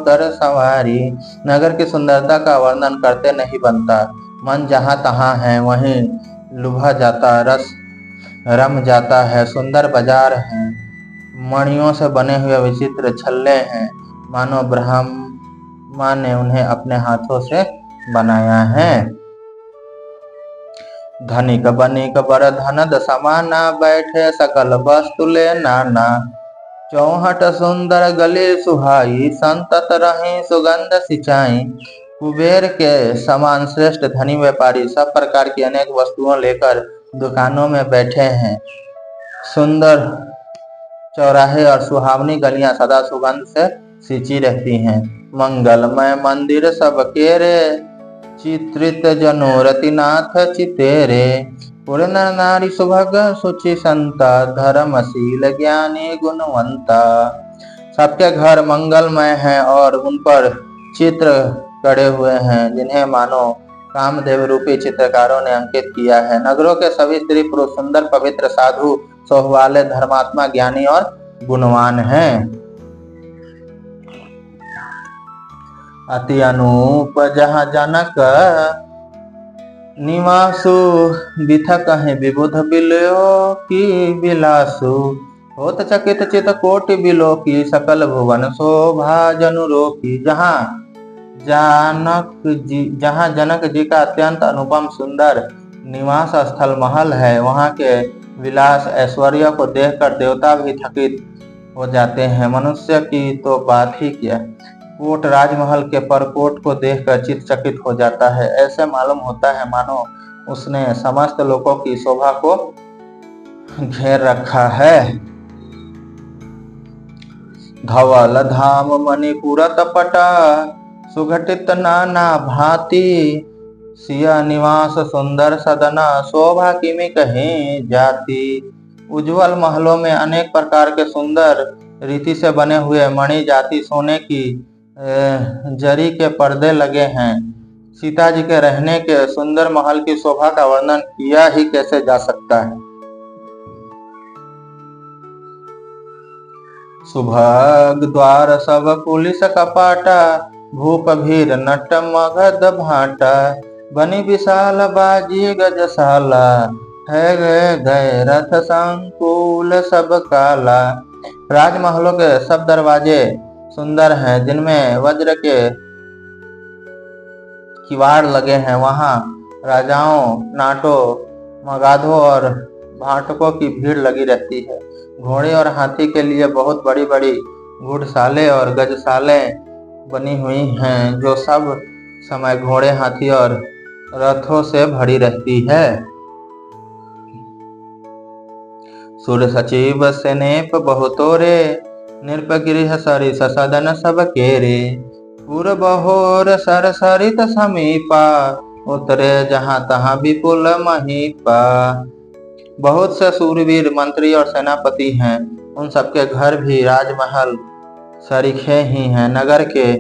कर सवारी। नगर की सुंदरता का वर्णन करते नहीं बनता। मन जहाँ तहाँ है वहीं लुभा जाता, रस रम जाता है। सुंदर बाजार हैं, मणियों से बने हुए विचित्र छल्ले हैं, मानो ब्रह्मा ने उन्हें अपने हाथों से बनाया है। धनिक बनिक बर धनद समाना, बैठे सकल वस्तु ले नाना। चौहट सुंदर गले सुहाई, संतत रहे सुगंध सिंचाई। कुबेर के समान श्रेष्ठ धनी व्यापारी सब प्रकार की अनेक वस्तुओं लेकर दुकानों में बैठे हैं। सुंदर चौराहे और सुहावनी गलियां सदा सुगंध से सिंची रहती हैं। मंगलमय मंदिर सबके रे, चित्रित जनोरतिनाथ चितेरे। पुर नर नारी सुभग सुचि संता, धर्मशील ज्ञानी गुणवंता। सबके घर मंगलमय हैं और उन पर चित्र गड़े हुए हैं, जिन्हें मानो कामदेव रूपी चित्रकारों ने अंकित किया है। नगरों के सभी स्त्री पुरुष सुंदर पवित्र साधु सोहवाले धर्मात्मा ज्ञानी और गुणवान हैं। अति अनूप जहाँ जनक निवासु, बिथ कहे विबुध बिलो की बिलासु। होत चकित चित कोटि बिलो की, सकल भुवन शोभा जनु रोकी। जहाँ जनक जी का अत्यंत अनुपम सुंदर निवास स्थल महल है, वहाँ के विलास ऐश्वर्य को देखकर देवता भी थकित हो जाते हैं। मनुष्य की तो बात ही क्या, कोट राजमहल के परकोट को देखकर चितचकित हो जाता है। ऐसे मालूम होता है मानो उसने समस्त लोगों की शोभा को घेर रखा है। धवल धाम मणिपुर तपटा, सुघटित नाना भांति। सिया निवास सुंदर सदन शोभा किमि कहीं जाती। उज्जवल महलों में अनेक प्रकार के सुंदर रीति से बने हुए मणि जाति सोने की जरी के पर्दे लगे हैं। सीता जी के रहने के सुंदर महल की शोभा का वर्णन किया ही कैसे जा सकता है। सुभग द्वार सब पुलिस कपाटा भूप भीर नट मगध भाटा। बनी विशाल बाजी गजशाला है गए गए रथ संकुल सब काला। राजमहलों के सब दरवाजे सुंदर हैं जिनमें वज्र के किवाड़ लगे हैं। वहां राजाओं नाटों मगाधों और भाटकों की भीड़ लगी रहती है। घोड़े और हाथी के लिए बहुत बड़ी बड़ी घुड़सालें और गजसालें बनी हुई हैं जो सब समय घोड़े हाथी और रथों से भरी रहती है। सुर सचिव सेनेप बहुतोरे नृपगृह सरिस सदन सब केरे। पुर बहोर सर सरित समीपा उतरे जहां तहां विपुल महीपा। बहुत से सूरवीर मंत्री और सेनापति हैं। उन सबके घर भी राजमहल सरीखे ही हैं। नगर के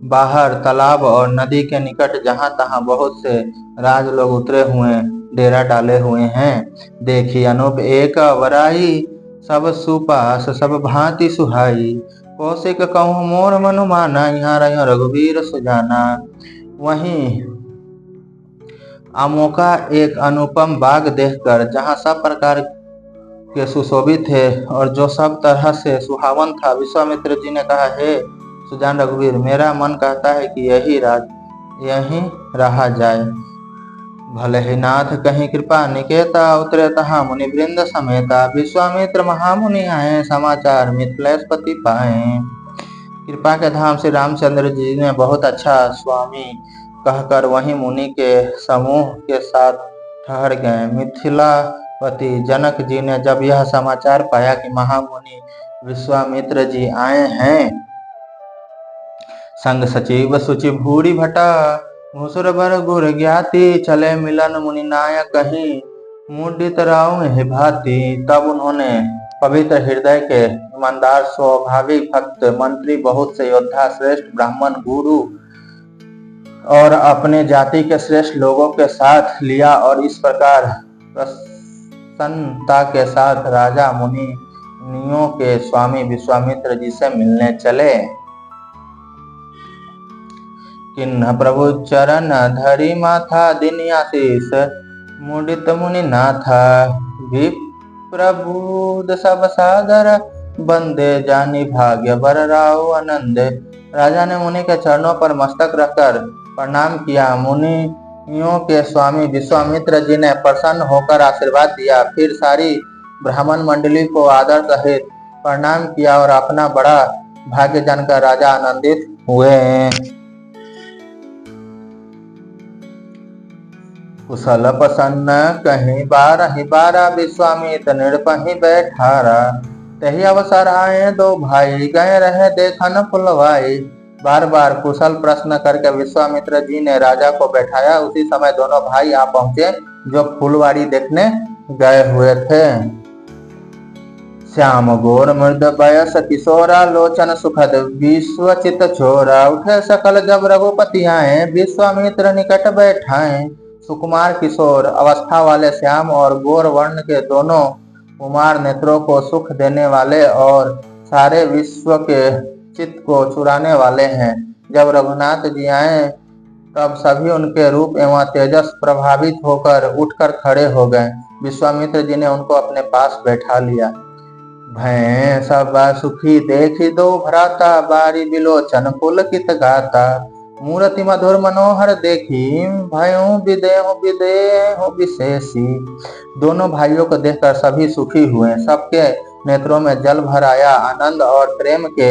बाहर तालाब और नदी के निकट जहां तहां बहुत से राज लोग उतरे हुए डेरा डाले हुए हैं। देखी अनूप एक वराई सब सुपास सब भांति सुहाई। कौशिक कहूँ मोर मनु माना यहाँ रहो रघुवीर सुजाना। वहीं आमोका एक अनुपम बाग देखकर जहाँ सब प्रकार के सुशोभित थे और जो सब तरह से सुहावन था, विश्वामित्र जी ने कहा, हे सुजान रघुवीर, मेरा मन कहता है कि यहीं रहा जाए। भले ही नाथ कहीं कृपा निकेता उतरे तहा मुनि वृंद समेता। विश्वामित्र महामुनि आए समाचार मिथिलेशपति पाए। कृपा के धाम श्री रामचंद्र जी ने बहुत अच्छा स्वामी कहकर वहीं मुनि के समूह के साथ ठहर गए। मिथिलापति जनक जी ने जब यह समाचार पाया कि महामुनि विश्वामित्र जी आए हैं, संग सचिव सुचि भूरी भटा घुसुर बर गुर ज्ञाति। चले मिलन मुनि नायक कहीं मुंडित राव हे भांति। तब उन्होंने पवित्र हृदय के ईमानदार स्वाभाविक भक्त मंत्री बहुत से योद्धा श्रेष्ठ ब्राह्मण गुरु और अपने जाति के श्रेष्ठ लोगों के साथ लिया और इस प्रकार प्रसन्नता के साथ राजा मुनियों के स्वामी विश्वामित्र जी से मिलने चले। किन्ह प्रभु चरण धरी माथा दिन आशीष मुदित मुनि नाथा। विप्रबुद सब सादर बंदे जानी भाग्य बर राव आनंद। राजा ने मुनि के चरणों पर मस्तक रखकर प्रणाम किया। मुनियों के स्वामी विश्वामित्र जी ने प्रसन्न होकर आशीर्वाद दिया। फिर सारी ब्राह्मण मंडली को आदर सहित प्रणाम किया और अपना बड़ा भाग्य जानकर राजा आनंदित हुए। कुशल प्रसन्न कहीं बारा विश्वामित्र नृपहि बैठारा। तही अवसर आए दो भाई गए रहे देखन फुलवाई। बार बार कुशल प्रश्न करके विश्वामित्र जी ने राजा को बैठाया। उसी समय दोनों भाई आ पहुंचे जो फुलवाड़ी देखने गए हुए थे। श्याम गोर मृद बयस किशोरा लोचन सुखद विश्वचित छोरा। उठे सकल जब रघुपति आए विश्वामित्र निकट बैठाए। सुकुमार किशोर अवस्था वाले श्याम और गोर वर्ण के दोनों कुमार नेत्रों को सुख देने वाले और सारे विश्व के चित्त को चुराने वाले हैं। जब रघुनाथ जी आए तब सभी उनके रूप एवं तेजस प्रभावित होकर उठकर खड़े हो गए। विश्वामित्र जी ने उनको अपने पास बैठा लिया। भय सब सुखी देखी दो भ्राता बारी बिलोचन पुलकित गाता। मूर्ति मधुर मनोहर देखी भयों विदेह विशेषी। दोनों भाइयों को देखकर सभी सुखी हुए। सबके नेत्रों में जल भर आया। आनंद और प्रेम के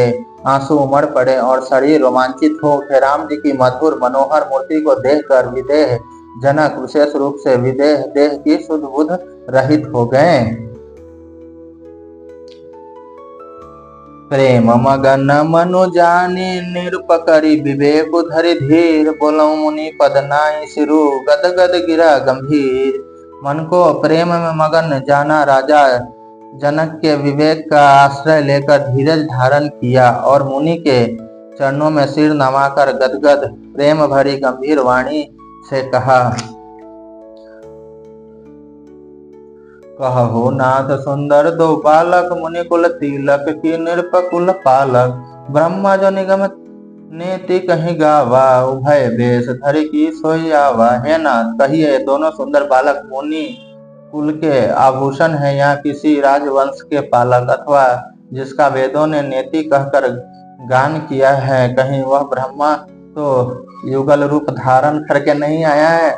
आंसू उमड़ पड़े और शरीर रोमांचित हो उठे। राम जी की मधुर मनोहर मूर्ति को देखकर विदेह जनक विशेष रूप से विदेह देह की शुद्ध बुद्ध रहित हो गए। प्रेम मगन मनु जानी निरुपकरी विवेक धरि धीर, बोलो मुनि पद नाई सिरु गद गद गिरा गंभीर। मन को प्रेम में मगन जाना राजा जनक के विवेक का आश्रय लेकर धीरज धारण किया और मुनि के चरणों में सिर नवाकर गदगद प्रेम भरी गंभीर वाणी से कहा, कहो नाथ सुंदर दो बालक, मुनि कुल तिलक की निरपकुल पालक। ब्रह्मा जो निगम नीति कहीं गावा, उभय बेश धरि की सोई आवा। हे नाथ कहिए, दोनों सुंदर बालक मुनि कुल के आभूषण है या किसी राजवंश के पालक, अथवा जिसका वेदों ने नीति कहकर गान किया है, कहीं वह ब्रह्मा तो युगल रूप धारण करके नहीं आया है।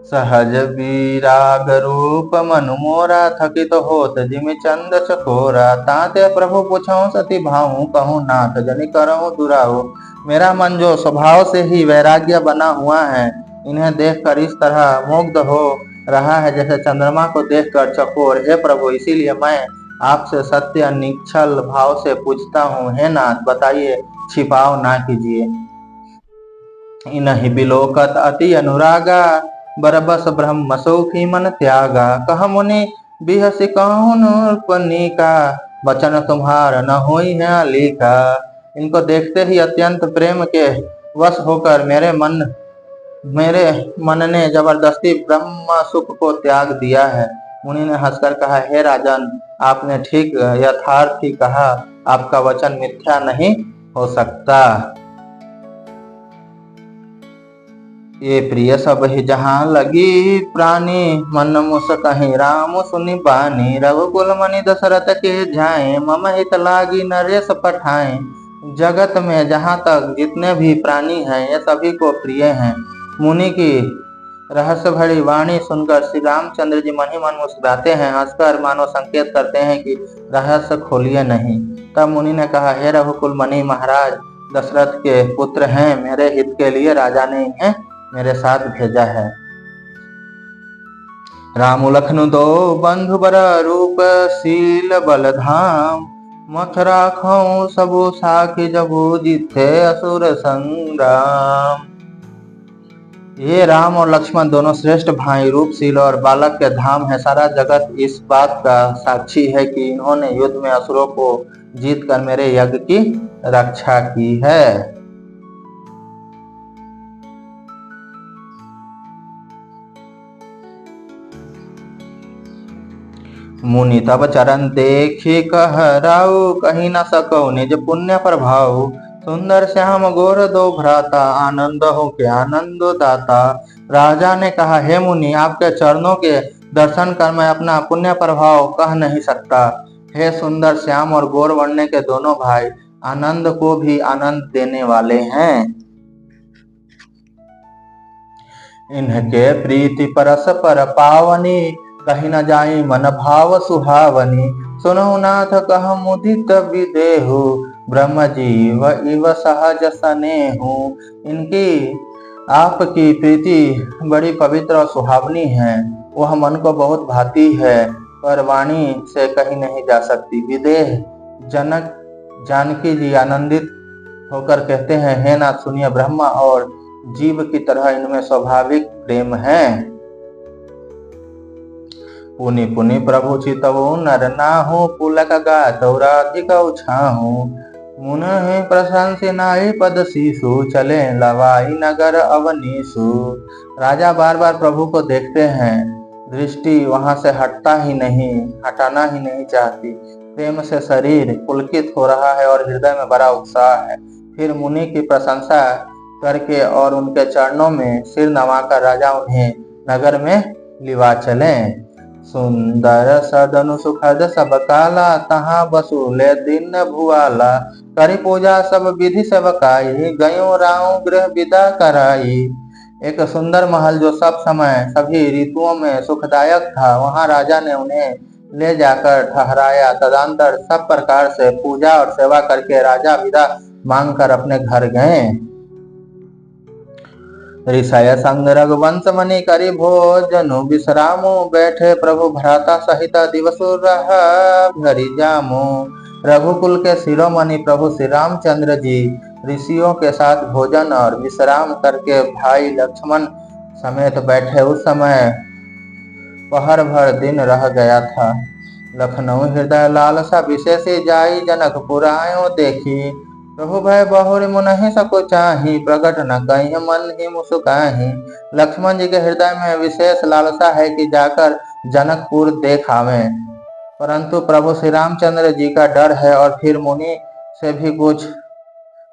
सहज विराग रूप मनु मोरा, थकित होत जिमि चंद चकोरा। ताते प्रभु पूछो सती भाऊ, कहूँ नाथ जनि करहु दुराऊ। मेरा मन जो स्वभाव से ही वैराग्य बना हुआ है, इन्हें देखकर इस तरह मुग्ध हो रहा है जैसे चंद्रमा को देखकर चकोर। हे प्रभु, इसीलिए मैं आपसे सत्य निश्चल भाव से पूछता हूँ। हे नाथ बताइए, छिपाव ना कीजिए। इन्हीं बिलोकत अति अनुरागा, बरबस ब्रह्म सौखी मन त्यागा। कह मुनि बिहसी कहून का, वचन तुम्हार न होई है अलीका। इनको देखते ही अत्यंत प्रेम के वश होकर मेरे मन ने जबरदस्ती ब्रह्म सुख को त्याग दिया है। मुनि ने हंसकर कहा, हे राजन, आपने ठीक यथार्थ ही कहा, आपका वचन मिथ्या नहीं हो सकता। ये प्रिय सब ही जहाँ लगी प्राणी, मन मुस कहीं राम सुनि बानी। रघुकुल मनि दशरथ के जाए, मम हित लागी नरेश पठाए। जगत में जहाँ तक जितने भी प्राणी हैं, ये सभी को प्रिय हैं। मुनि की रहस्य भरी वाणी सुनकर श्री रामचंद्र जी मन ही मन मुस्कुराते हैं, हंसकर मानो संकेत करते हैं कि रहस्य खोलिए नहीं। तब मुनि ने कहा, हे रघुकुल मनि, महाराज दशरथ के पुत्र हैं, मेरे हित के लिए राजा ने इन्हें मेरे साथ भेजा है। राम लखन दो बंधु बर रूप, शील बल धाम। मथ राखो सबो साखी, जबो जीते असुर संग्राम। ये राम और लक्ष्मण दोनों श्रेष्ठ भाई, रूपशील और बालक के धाम है। सारा जगत इस बात का साक्षी है कि इन्होंने युद्ध में असुरों को जीतकर मेरे यज्ञ की रक्षा की है। मुनि तब चरण देखी कहराऊ, कहीं न सको निज पुण्य प्रभाव। सुंदर श्याम गोर दो भ्राता, आनंद हो के आनंद दाता। राजा ने कहा, हे मुनि, आपके चरणों के दर्शन कर मैं अपना पुण्य प्रभाव कह नहीं सकता। हे सुंदर श्याम और गोर वर्ण के दोनों भाई, आनंद को भी आनंद देने वाले हैं। इनके प्रीति परस्पर पावनी, कहीं न जाई मन भाव सुहावनी। सुनो नाथ कह मुदित विदेहु, ब्रह्म जीव इव सहज स्नेहु। इनकी आपकी प्रीति बड़ी पवित्र और सुहावनी है, वह मन को बहुत भाती है, पर वाणी से कहीं नहीं जा सकती। विदेह जनक जानकी जी आनंदित होकर कहते हैं, हे नाथ सुनिए, ब्रह्मा और जीव की तरह इनमें स्वाभाविक प्रेम है। पुनि पुनि प्रभु चितवो नर नाहु, पुलक गातौ राधिक छाहु। मुन ही प्रशंसी नाई पद शीशु, चले लवाई नगर अवनीसु। राजा बार बार प्रभु को देखते हैं, दृष्टि वहां से हटाना ही नहीं चाहती। प्रेम से शरीर पुलकित हो रहा है और हृदय में बड़ा उत्साह है। फिर मुनि की प्रशंसा करके और उनके चरणों में सिर नवाकर राजा उन्हें नगर में लिवा चले। सुंदर सदनु सुखद सब काला, तहाँ बसूले दिन भुआला। करी पूजा सब विधि सेवकाई, गयो राव गृह विदा कराई। एक सुंदर महल जो सब समय सभी ऋतुओं में सुखदायक था, वहां राजा ने उन्हें ले जाकर ठहराया। तदंतर सब प्रकार से पूजा और सेवा करके राजा विदा मांगकर अपने घर गए। ऋषय संग रघुवंश मणि करि भोजनु विश्रामो बैठे प्रभु भ्राता सहित दिवसो रहा भरि जामो। रघुकुल के शिरोमणि प्रभु श्री रामचंद्र जी ऋषियों के साथ भोजन और विश्राम करके भाई लक्ष्मण समेत बैठे। उस समय पहर भर दिन रह गया था। लखनऊ हृदय लालसा विशेष जाई जनकपुर आयो देखी। प्रभु भय बहुरी मुनहि सको चाही प्रकट न कहीं मन ही मुस्काही। लक्ष्मण जी के हृदय में विशेष लालसा है कि जाकर जनकपुर देख आवे, परंतु प्रभु श्री रामचंद्र जी का डर है और फिर मुनि से भी कुछ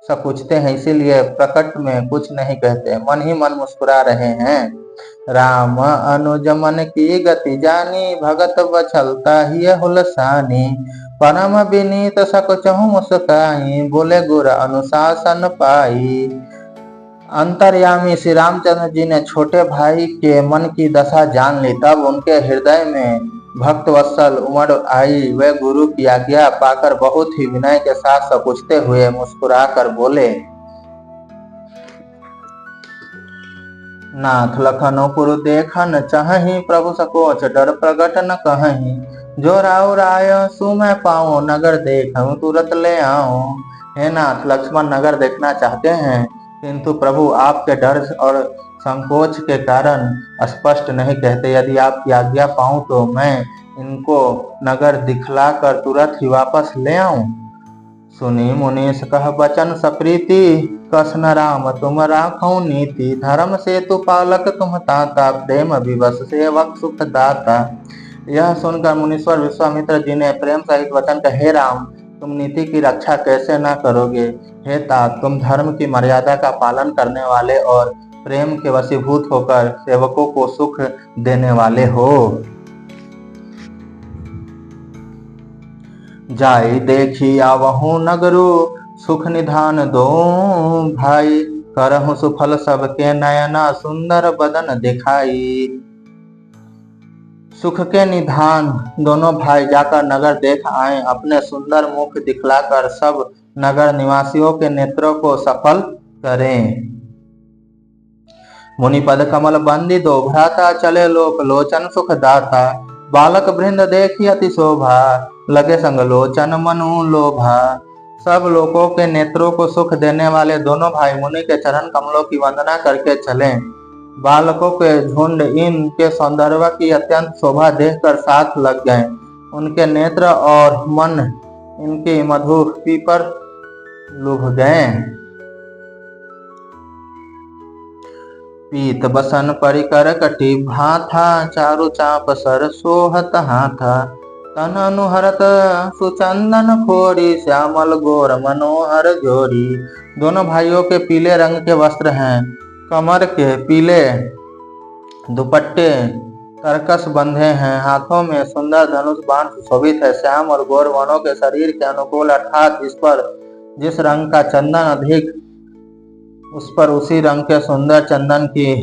सपूछते हैं, इसीलिए प्रकट में कुछ नहीं कहते, मन ही मन मुस्कुरा रहे हैं। राम अनुज मन की गति जानी भगत बछलता ही हुलसानी। परम विनीत सक चहु मुस्काई बोले गुर अनुशासन पाई। अंतर्यामी श्री रामचंद्र जी ने छोटे भाई के मन की दशा जान ली, तब उनके हृदय में भक्त वत्सल उमड़ आई। वे गुरु की आज्ञा पाकर बहुत ही विनय के साथ सपूछते हुए मुस्कुराकर बोले, नाथ लखनपुर देखन चाहि प्रभु सकोच डर प्रगट न कहीं। जो राव राय सु मैं पाऊं नगर देखूं तुरंत ले आऊं। हे नाथ, लक्ष्मण नगर देखना चाहते हैं, किंतु प्रभु आपके डर और संकोच के कारण स्पष्ट नहीं कहते। यदि आपकी आज्ञा पाऊं तो मैं इनको नगर दिखलाकर तुरंत ही वापस ले आऊं। सुनी मुनीष कह बचन सप्रीति कसन राम तुम राखो नीति। धर्म से तु पालक तुम ताता प्रेम विवश सेवक सुख दाता। यह सुनकर मुनीश्वर विश्वामित्र जी ने प्रेम सहित वचन कहे, हे राम, तुम नीति की रक्षा कैसे न करोगे। हे तात, तुम धर्म की मर्यादा का पालन करने वाले और प्रेम के वशीभूत होकर सेवकों को सुख देने वाले हो। जाई देखी आवहु नगरु सुख निधान दो भाई। करहु सुफल सबके नयना सुंदर बदन दिखाई। सुख के निधान दोनों भाई जाकर नगर देख आए। अपने सुंदर मुख दिखलाकर सब नगर निवासियों के नेत्रों को सफल करें। मुनिपद कमल बंदी दो भ्राता चले लोक लोचन सुख दाता। बालक वृंद देखी अति शोभा लगे संग लोचन मनु लोभा। सब लोगों के नेत्रों को सुख देने वाले दोनों भाई मुनि के चरण कमलों की वंदना करके चले। बालकों के झुंड इनके सौंदर्य की अत्यंत शोभा देखकर साथ लग गए। उनके नेत्र और मन इनकी मधुपी पर लुभ गए। पीत बसन परिकर कटी भाथा चारु चाप सर सोहत हाथा। तन अनुहरत सुचंदन फोड़ी श्यामल गोर मनोहर जोड़ी। दोनों भाइयों के पीले रंग के वस्त्र हैं। कमर के पीले दुपट्टे तरकस बंधे हैं। हाथों में सुंदर धनुष बाण सुशोभित है। श्याम और गौर वर्णों के शरीर के अनुकूल, अर्थात इस पर जिस रंग का चंदन अधिक उस पर उसी रंग के सुंदर चंदन की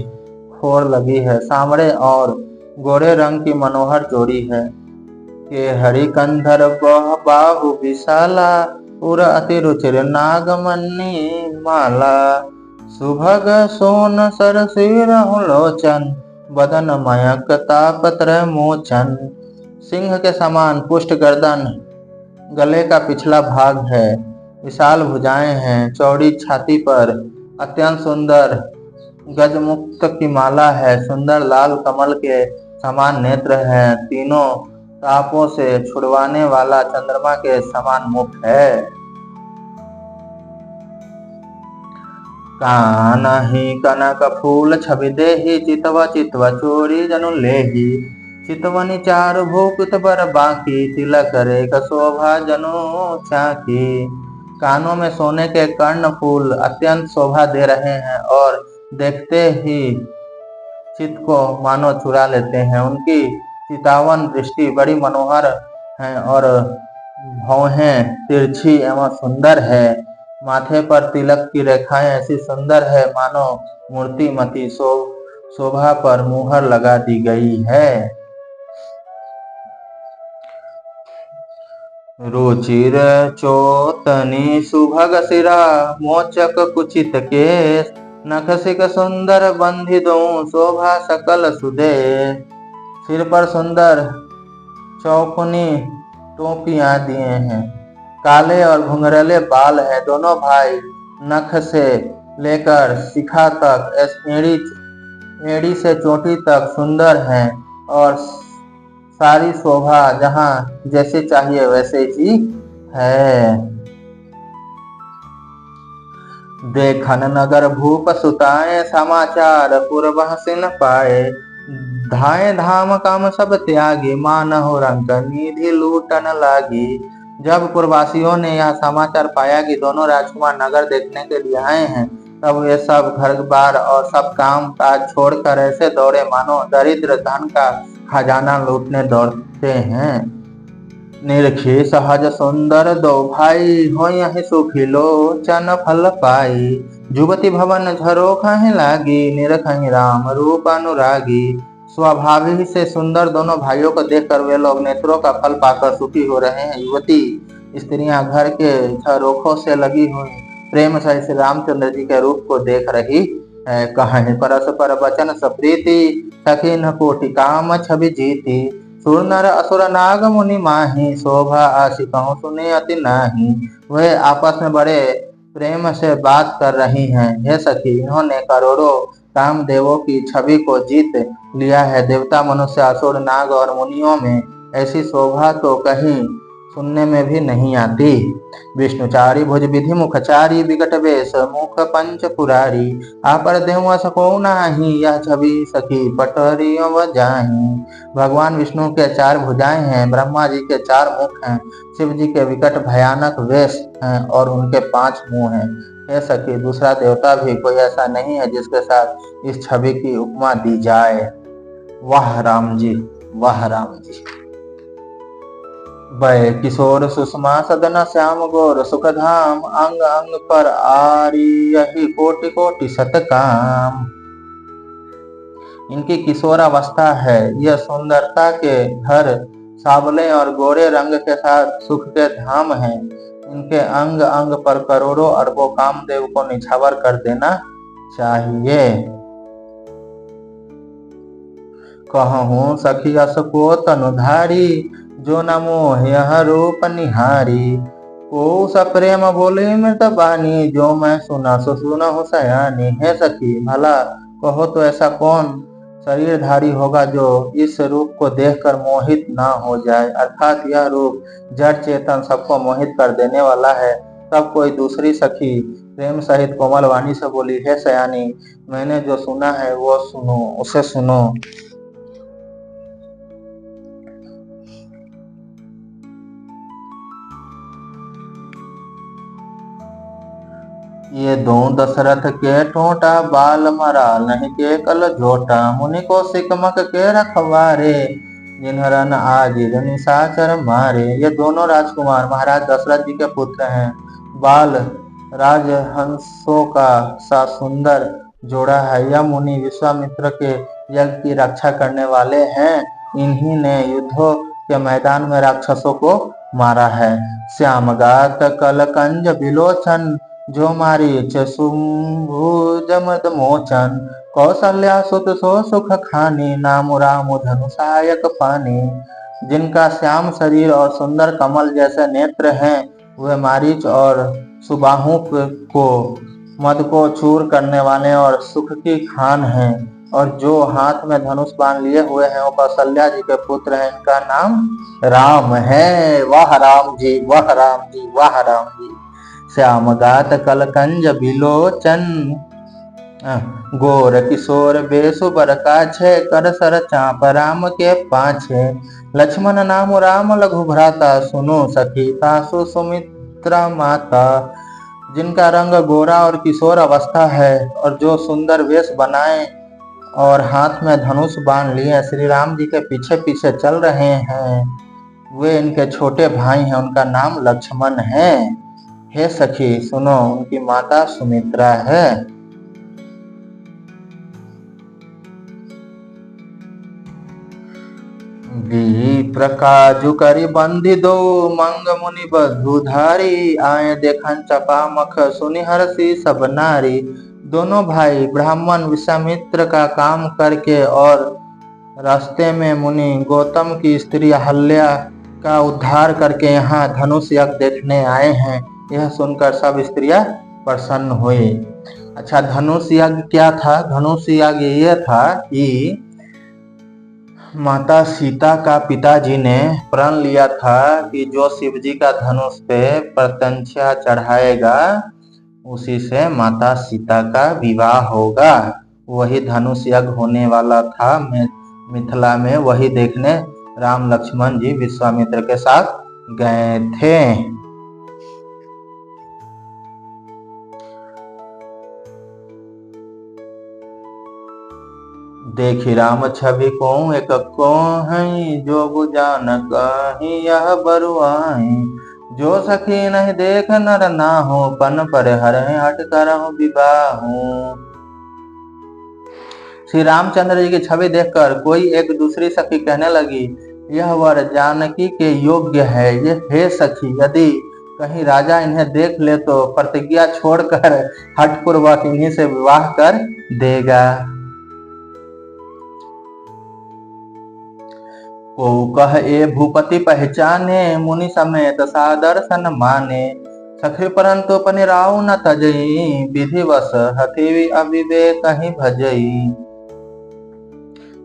फोड़ लगी है। सांवरे और गोरे रंग की मनोहर जोड़ी है। के हरि कंधर बाहु विशाला उर अति रुचिर नागमणि माला। सुभग सोन सर सिर लोचन बदन मयक तापत्र मोचन। सिंह के समान पुष्ट गर्दन, गले का पिछला भाग है, विशाल भुजाएं हैं, चौड़ी छाती पर अत्यंत सुंदर गजमुक्त की माला है। सुंदर लाल कमल के समान नेत्र हैं। तीनों तापों से छुड़वाने वाला चंद्रमा के समान मुख है। कानहि कनक फूल छवि देहि चितव चितव चोरी जनु लेहि। चितवनि चारु भूपित बर बाकी तिलक रेख शोभा जनु चाकी। कानों में सोने के कर्ण फूल अत्यंत शोभा दे रहे हैं और देखते ही चित्त को मानो चुरा लेते हैं। उनकी चितावन दृष्टि बड़ी मनोहर है और भौहें तिरछी एवं सुंदर है। माथे पर तिलक की रेखाएं ऐसी सुंदर है मानो मूर्तिमती शोभा पर मुहर लगा दी गई है। रुचिर चोतनी सुभग सिरा मोचक कुचित केश। नखसिक सुंदर बंधि दो शोभा सकल सुदे। सिर पर सुंदर चौकुनी टोपियां दिए हैं, काले और घुंघराले बाल हैं। दोनों भाई नख से लेकर शिखा तक एड़ी से चोटी तक सुंदर हैं और सारी शोभा जहाँ जैसे चाहिए वैसे ही है। देखन नगर भूप सुताए समाचार पूर्व सिन पाए। धाए धाम काम सब त्यागी मानहु रंक निधि लूटन लागी। जब पूर्ववासियों ने यह समाचार पाया कि दोनों राजकुमार नगर देखने के लिए आए हैं, तब वे सब घर बार और सब काम काज छोड़कर ऐसे दौड़े मानो दरिद्र धन का खजाना लूटने दौड़ते हैं। निरखी सहज सुंदर दो भाई हो यही सुखी लोचन फल पाई। जुगति भवन झरोखहि लागी निरखहि राम रूप अनुरागी। स्वाभाविक से सुंदर दोनों भाइयों को देखकर वे लोग नेत्रों का फल पाकर सुखी हो रहे हैं। युवती स्त्रियां घर के झरोखों से लगी हुई प्रेम से श्री रामचंद्र जी के रूप को देख रही है। कहीं परस्पर वचन सप्रीति सखी न कोटि काम छवि जीती। सुर नर असुर नाग मुनि माही शोभा आशिकों सुने अति नाही। वे आपस में बड़े प्रेम से बात कर रही हैं। हे सखी, इन्होंने करोड़ों कामदेवों की छवि को जीत लिया है। देवता मनुष्य असुर नाग और मुनियों में ऐसी शोभा तो कहीं सुनने में भी नहीं आती। विष्णुचारी भुज विधि मुखचारी विकट वेश मुख पंच पुरारी। आपर देव सको नाही यह छवि सखी पटरियों जाही। भगवान विष्णु के 4 भुजाएं हैं, ब्रह्मा जी के 4 मुख हैं, शिव जी के विकट भयानक वेश हैं और उनके 5 मुंह हैं। हे सखी, दूसरा देवता भी कोई ऐसा नहीं है जिसके साथ इस छवि की उपमा दी जाए। वाह राम जी, वाह राम जी। वै किशोर सुषमा सदन श्याम गोर सुखधाम अंग अंग पर आरी यही कोटि कोटि सतकाम। इनकी किशोर अवस्था है, यह सुंदरता के घर सावले और गोरे रंग के साथ सुख के धाम हैं। इनके अंग अंग पर करोड़ों अरबों कामदेव को निछावर कर देना चाहिए। कहूँ सखी अस को तनुधारी जो न मोह यह रूप निहारी। को सप्रेम बोले मृत बानी जो मैं सुना सो सुनहु सयानी। हे सखी, भला कहो तो ऐसा कौन शरीरधारी होगा जो इस रूप को देखकर मोहित ना हो जाए। अर्थात यह रूप जड़ चेतन सबको मोहित कर देने वाला है। तब कोई दूसरी सखी प्रेम सहित कोमल वाणी से बोली, हे सयानी, मैंने जो सुना है वो सुनो, उसे सुनो। ये दो दशरथ के टोटा बाल मरा नहीं के कल झोटा। मुनि को सिकमक के रखवारे जिन्हरन आज निशाचर मारे। ये दोनों राजकुमार महाराज दशरथ जी के पुत्र हैं। बाल राजहंसों का सा सुंदर जोड़ा है। यह मुनि विश्वामित्र के यज्ञ की रक्षा करने वाले हैं। इन्हीं ने युद्धों के मैदान में राक्षसों को मारा है। श्यामगात कलकंज बिलोचन जो मारीच शुंभु जमद मोचन। कौशल्या सुत सो सुख खानी नाम राम धनु सहायक पानी। जिनका श्याम शरीर और सुंदर कमल जैसे नेत्र हैं, वे मारीच और सुबाहु को मद को चूर करने वाले और सुख की खान हैं। और जो हाथ में धनुष बाण लिए हुए हैं वो कौशल्या जी के पुत्र हैं। इनका नाम राम है। वाह राम जी, वाह राम जी, वाह राम जी। श्यामगात कलकंज बिलोचन गोर किशोर बेसु बरका छे कर सर चाप राम के पाछे। लक्ष्मण नाम राम लघु भ्राता सुनो सखी तासु सुमित्रा माता। जिनका रंग गोरा और किशोर अवस्था है और जो सुंदर वेश बनाए और हाथ में धनुष बाण लिए श्री राम जी के पीछे पीछे चल रहे हैं, वे इनके छोटे भाई हैं। उनका नाम लक्ष्मण है। हे सखी सुनो, उनकी माता सुमित्रा है। प्रकाजु करी बंदी दो मंग मुनि बधुधारी। आए देखन चपा मख सुनि हरसी सब नारी। दोनों भाई ब्राह्मण विश्वामित्र का काम करके और रास्ते में मुनि गौतम की स्त्री अहल्या का उद्धार करके यहाँ धनुष यज्ञ देखने आए हैं। यह सुनकर सब स्त्रियां प्रसन्न हुई। अच्छा, धनुष यज्ञ क्या था? धनुष यज्ञ यह था कि माता सीता का पिताजी ने प्रण लिया था कि जो शिव जी का धनुष पे प्रत्यंचा चढ़ाएगा उसी से माता सीता का विवाह होगा। वही धनुष यज्ञ होने वाला था मिथिला में। वही देखने राम लक्ष्मण जी विश्वामित्र के साथ गए थे। देखी राम छवि को एक को है, जो बुझान कहीं यह बरुआई। जो सखी नहीं देख नर ना हो, पन पर हर हट कर विवाह। श्री रामचंद्र जी की छवि देखकर कोई एक दूसरी सखी कहने लगी, यह वर जानकी के योग्य है। ये हे सखी, यदि कहीं राजा इन्हें देख ले तो प्रतिज्ञा छोड़कर हठपूर्वक इन्हीं से विवाह कर देगा। को कह ए भूपति पहचाने, मुनि समेत सादर सन माने। सखी परंतु पनिराव न तजई, विधिवश हथि अविवेक कहीं भजई।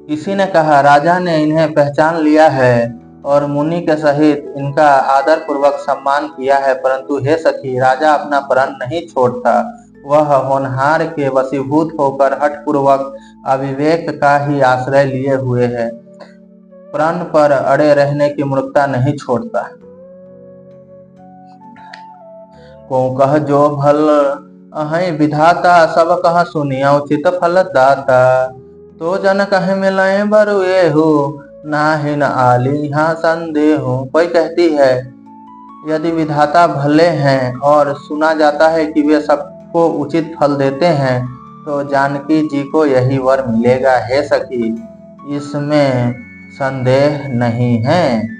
किसी ने कहा, राजा ने इन्हें पहचान लिया है और मुनि के सहित इनका आदर पूर्वक सम्मान किया है, परंतु हे सखी, राजा अपना प्रण नहीं छोड़ता। वह होनहार के वशीभूत होकर हठपूर्वक अविवेक का ही आश्रय लिए हुए है, प्रण पर अड़े रहने की मूर्खता नहीं छोड़ता। को कह जो भल अहि विधाता, सब कह सुनिया उचित फल दाता। तो जन कहे मिलाए बरुए हो, नाहि न आली यहाँ संदेह। कोई कहती है, यदि विधाता भले हैं और सुना जाता है कि वे सबको उचित फल देते हैं, तो जानकी जी को यही वर मिलेगा। हे सखी, इसमें संदेह नहीं है।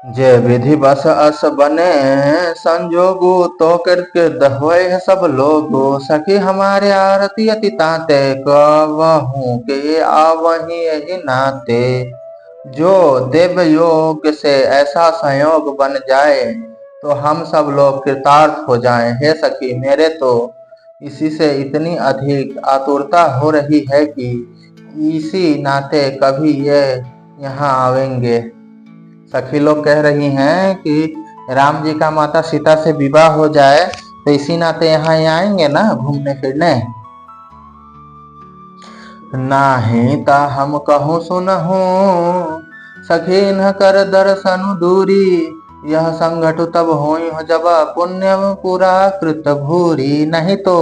जे विधि बस अस बने संजोगो, तो करके दहवे सब लोगो। सखी हमारे आरती अति ताते, कहूँ के आवही यही नाते। जो देव योग से ऐसा संयोग बन जाए तो हम सब लोग कृतार्थ हो जाएं। हे सखी, मेरे तो इसी से इतनी अधिक आतुरता हो रही है कि इसी नाते कभी ये यहाँ आवेंगे। सखी लोग कह रही हैं कि राम जी का माता सीता से विवाह हो जाए तो इसी नाते यहाँ आएंगे ना घूमने फिरने। नाही ता हम कहूँ सुनहु, सखी न कर दर्शन दूरी। यह संगठ तब होई हो जब पुण्य पूरा कृत भूरी। नहीं तो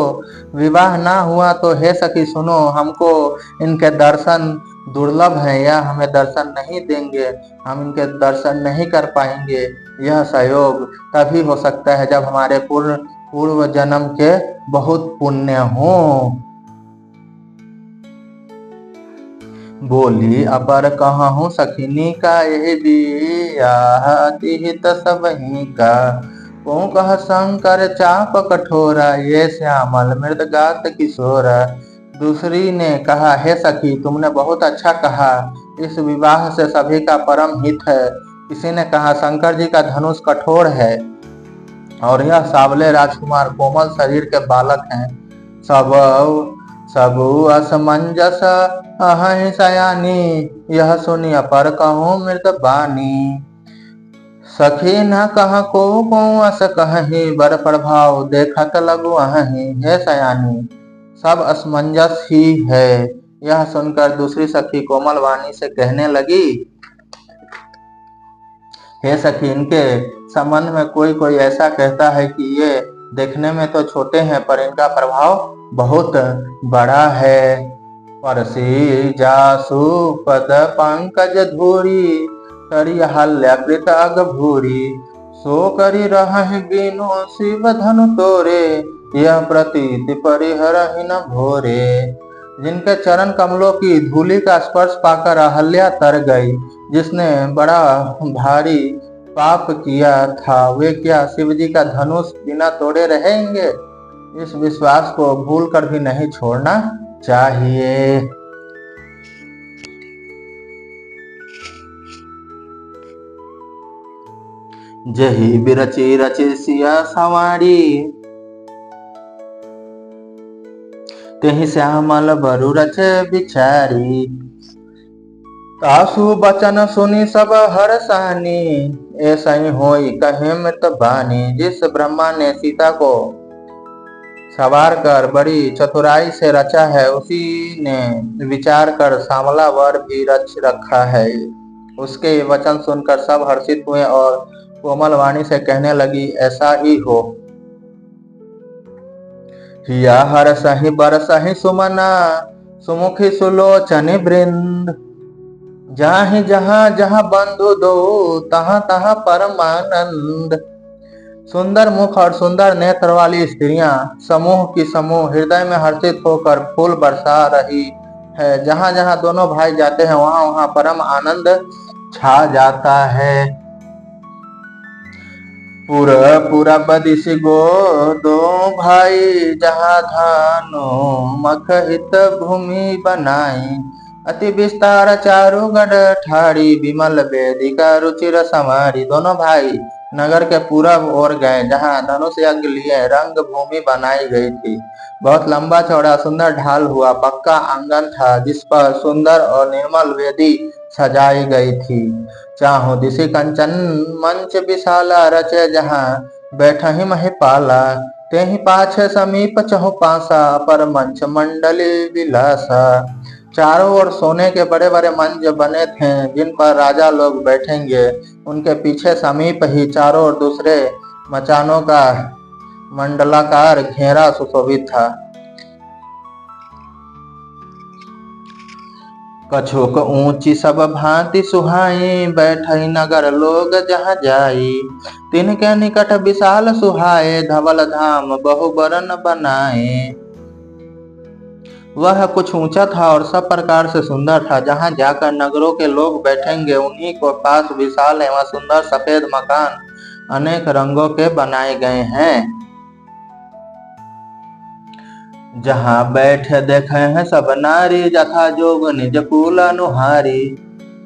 विवाह ना हुआ तो हे सखी सुनो, हमको इनके दर्शन दुर्लभ है या हमें दर्शन नहीं देंगे, हम इनके दर्शन नहीं कर पाएंगे। यह सहयोग तभी हो सकता है जब हमारे पूर्व जन्म के बहुत पुण्य हो। बोली अपर कहूँ सखिनी का, यही बिहित सबही का। को कह शंकर चाप कठोरा, ये श्यामल मृद गात किशोरा। दूसरी ने कहा, हे सखी, तुमने बहुत अच्छा कहा, इस विवाह से सभी का परम हित है। किसी ने कहा, शंकर जी का धनुष कठोर है और यह सावले राजकुमार कोमल शरीर के बालक हैं। सबु असमंजस अहि सयानी, यह सुनी अपर कहूँ मृत बानी। सखी न कह को अस कहि, बर प्रभाव देखत लगु अहि। हे सयानी, सब असमंजस ही है। यह सुनकर दूसरी सखी कोमल वाणी से कहने लगी, हे सखी, इनके संबंध में कोई कोई ऐसा कहता है कि ये देखने में तो छोटे हैं पर इनका प्रभाव बहुत बड़ा है। परसी जासु पद पंकज धूरी, करी हल्याकृत अग भूरी। सो करी रह बिनु शिव धनु तोरे, यह प्रतीति परिहर न भोरे। जिनके चरण कमलों की धूलि का स्पर्श पाकर अहल्या तर गई। जिसने बड़ा भारी पाप किया था, वे क्या शिव जी का धनुष बिना तोड़े रहेंगे? इस विश्वास को भूल कर भी नहीं छोड़ना चाहिए। जही बिरची रची सिया सवारी, तेहि श्यामल बरु रचे बिचारी। तासु बचन सुनी सब हरसानी, ऐसा ही होई कहे मृत बानी। जिस ब्रह्मा ने सीता को सवार कर बड़ी चतुराई से रचा है, उसी ने विचार कर श्यामला वर भी रच रखा है। उसके वचन सुनकर सब हर्षित हुए और कोमल वाणी से कहने लगी, ऐसा ही हो। हिया हरसहि बरसहि सुमना, सुमुखी सुलोचनि वृंद। जाहि जहाँ जहाँ बंधु दो, तहाँ तहाँ परमानंद। सुंदर मुख और सुंदर नेत्र वाली स्त्रियां समूह की समूह हृदय में हर्षित होकर फूल बरसा रही है। जहाँ जहाँ दोनों भाई जाते हैं, वहाँ वहाँ परम आनंद छा जाता है। पूरा बदिश गो दो भाई, जहाँ धानो मख हित भूमि बनाई। अति विस्तार चारु गढ़ ठाड़ी, विमल वेदिका रुचिर समारी। दोनों भाई नगर के पूरब ओर गए, जहाँ धनुष यज्ञ लिए रंग भूमि बनाई गई थी। बहुत लंबा चौड़ा सुंदर ढाल हुआ पक्का आंगन था, जिस पर सुंदर और निर्मल वेदी सजाई गई थी। चाहो दिशि कंचन मंच विशाला, रचे जहाँ बैठहि महिपाला। तेहि पाछे समीप चहु पासा, पर मंच मंडली विलासा। चारों ओर सोने के बड़े बड़े मंच बने थे, जिन पर राजा लोग बैठेंगे। उनके पीछे समीप ही चारों ओर दूसरे मचानों का मंडलाकार घेरा सुशोभित था। कछुक ऊंची सब भांति सुहाई, बैठई नगर लोग जहाँ जाई। तिनके निकट विशाल सुहाए, धवल धाम बहुबरन बनाए। वह कुछ ऊंचा था और सब प्रकार से सुंदर था। जहाँ जाकर नगरों के लोग बैठेंगे, उन्हीं को पास विशाल एवं सुंदर सफेद मकान अनेक रंगों के बनाए गए हैं। जहाँ बैठे देखे हैं सब नारी, जथा जोग निज कुल अनुहारी।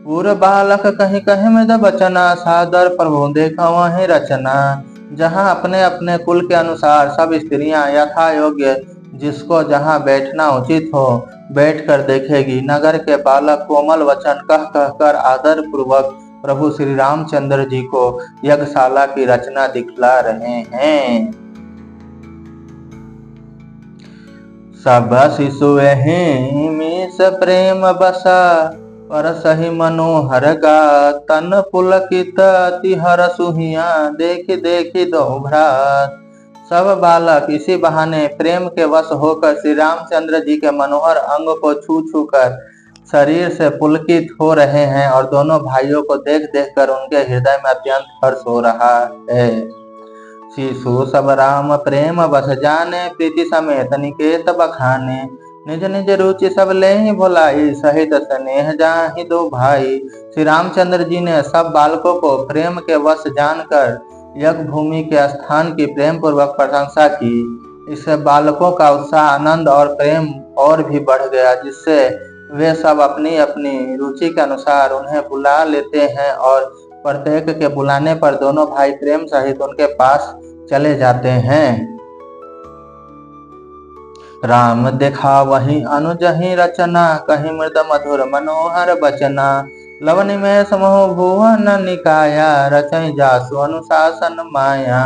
पूर्व बालक कहीं कहीं मृद बचना, सादर प्रभु देखा वहीं रचना। जहाँ अपने अपने कुल के अनुसार सब स्त्रियां यथा योग्य जिसको जहाँ बैठना उचित हो बैठकर देखेगी। नगर के बालक कोमल वचन कह कहकर आदर पूर्वक प्रभु श्री रामचंद्र जी को यज्ञशाला की रचना दिखला रहे हैं। सब शिशु एहि मीस प्रेम बसा, पर सही मनोहर गा। तन पुलकित अति हर सुहिया, देखी देखी दो भ्रात। सब बालक इसी बहाने प्रेम के वश होकर श्री रामचंद्र जी के मनोहर अंग को छू छू कर शरीर से पुलकित हो रहे हैं और दोनों भाइयों को देख देख कर उनके हृदय में अत्यंत हर्ष हो रहा है। शिशु सब राम प्रेम बस जाने, प्रीति समेत निकेत बखाने। निज निज रुचि सब ले ही भुलाई, सहित स्नेह जाहि दो भाई। श्री रामचंद्र जी ने सब बालकों को प्रेम के वश जानकर यज्ञ भूमि के स्थान की प्रेम पूर्वक प्रशंसा की। इससे बालकों का उत्साह, आनंद और प्रेम और भी बढ़ गया, जिससे वे सब अपनी अपनी रुचि के अनुसार उन्हें बुला लेते हैं और प्रत्येक के बुलाने पर दोनों भाई प्रेम सहित उनके पास चले जाते हैं। राम देखा वही अनुजहि रचना, कहीं मृद मधुर मनोहर बचना। लवनि में समूह भुवन निकाया, रचई जासु अनुशासन माया।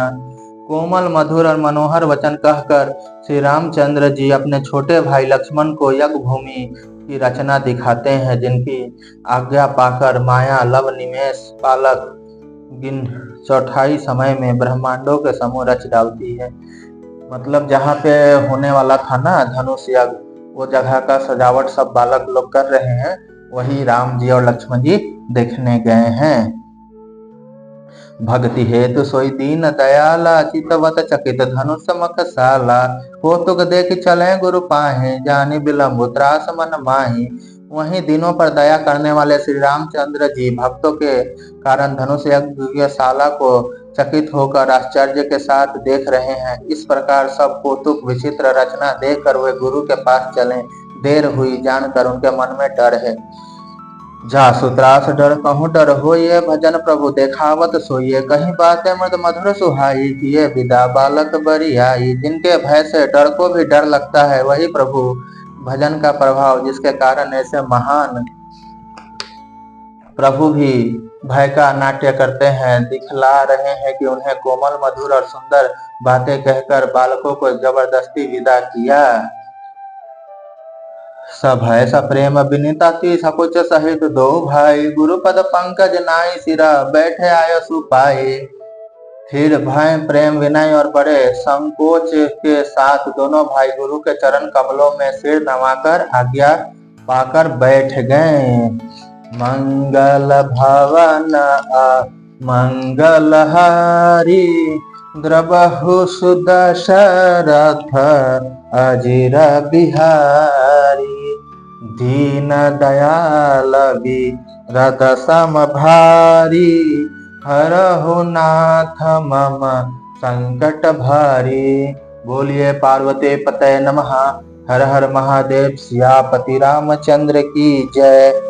कोमल मधुर और मनोहर वचन कहकर श्री रामचंद्र जी अपने छोटे भाई लक्ष्मण को यज्ञ भूमि की रचना दिखाते हैं, जिनकी आज्ञा पाकर माया लव निमेष पालक गिन चौथाई समय में ब्रह्मांडों के समूह रच डालती है। मतलब जहाँ पे होने वाला था ना धनुष यज्ञ, वो जगह का सजावट सब बालक लोग कर रहे हैं, वही राम जी और लक्ष्मण जी देखने गए हैं। भक्ति हेतु सोई दीन दयाला, चितवत चकित धनुष मखसाला। कौतुक देख चले गुरु पाहे, जानी बिलम्ब त्रास मन माही। वहीं दिनों पर दया करने वाले श्री रामचंद्र जी भक्तों के कारण धनुष यज्ञशाला को चकित होकर आश्चर्य के साथ देख रहे हैं। इस प्रकार सब कौतुक विचित्र रचना देखकर वे गुरु के पास चले। देर हुई जानकर उनके मन में डर है। जा सुत्रास डर कहूँ डर हो, ये भजन प्रभु देखावत सोइए। कहीं बातें मृद मधुर सुहाई, किए विदा बालक बरियाई। जिनके भय से डर को भी डर लगता है, वही प्रभु भजन का प्रभाव, जिसके कारण ऐसे महान प्रभु भी भय का नाट्य करते हैं, दिखला रहे हैं कि उन्हें कोमल मधुर और सुंदर बातें कहकर बालकों को जबरदस्ती विदा किया। सभय सप्रेम बिनीता ती सकुच सहित दो भाई, गुरुपद पंकज नाई सिरा बैठे आयो सुपाई। फिर भय प्रेम विनय और बड़े संकोच के साथ दोनों भाई गुरु के चरण कमलों में सिर नवाकर आज्ञा पाकर बैठ गए। मंगल भवन मंगलहारी, द्रबहु सुदशरथ अजिर बिहारी। दीन दयाल विरद सम भारी, हरहु नाथ मम संकट भारी। बोलिए पार्वती पते नमः। हर हर महादेव। सियापति रामचंद्र की जय।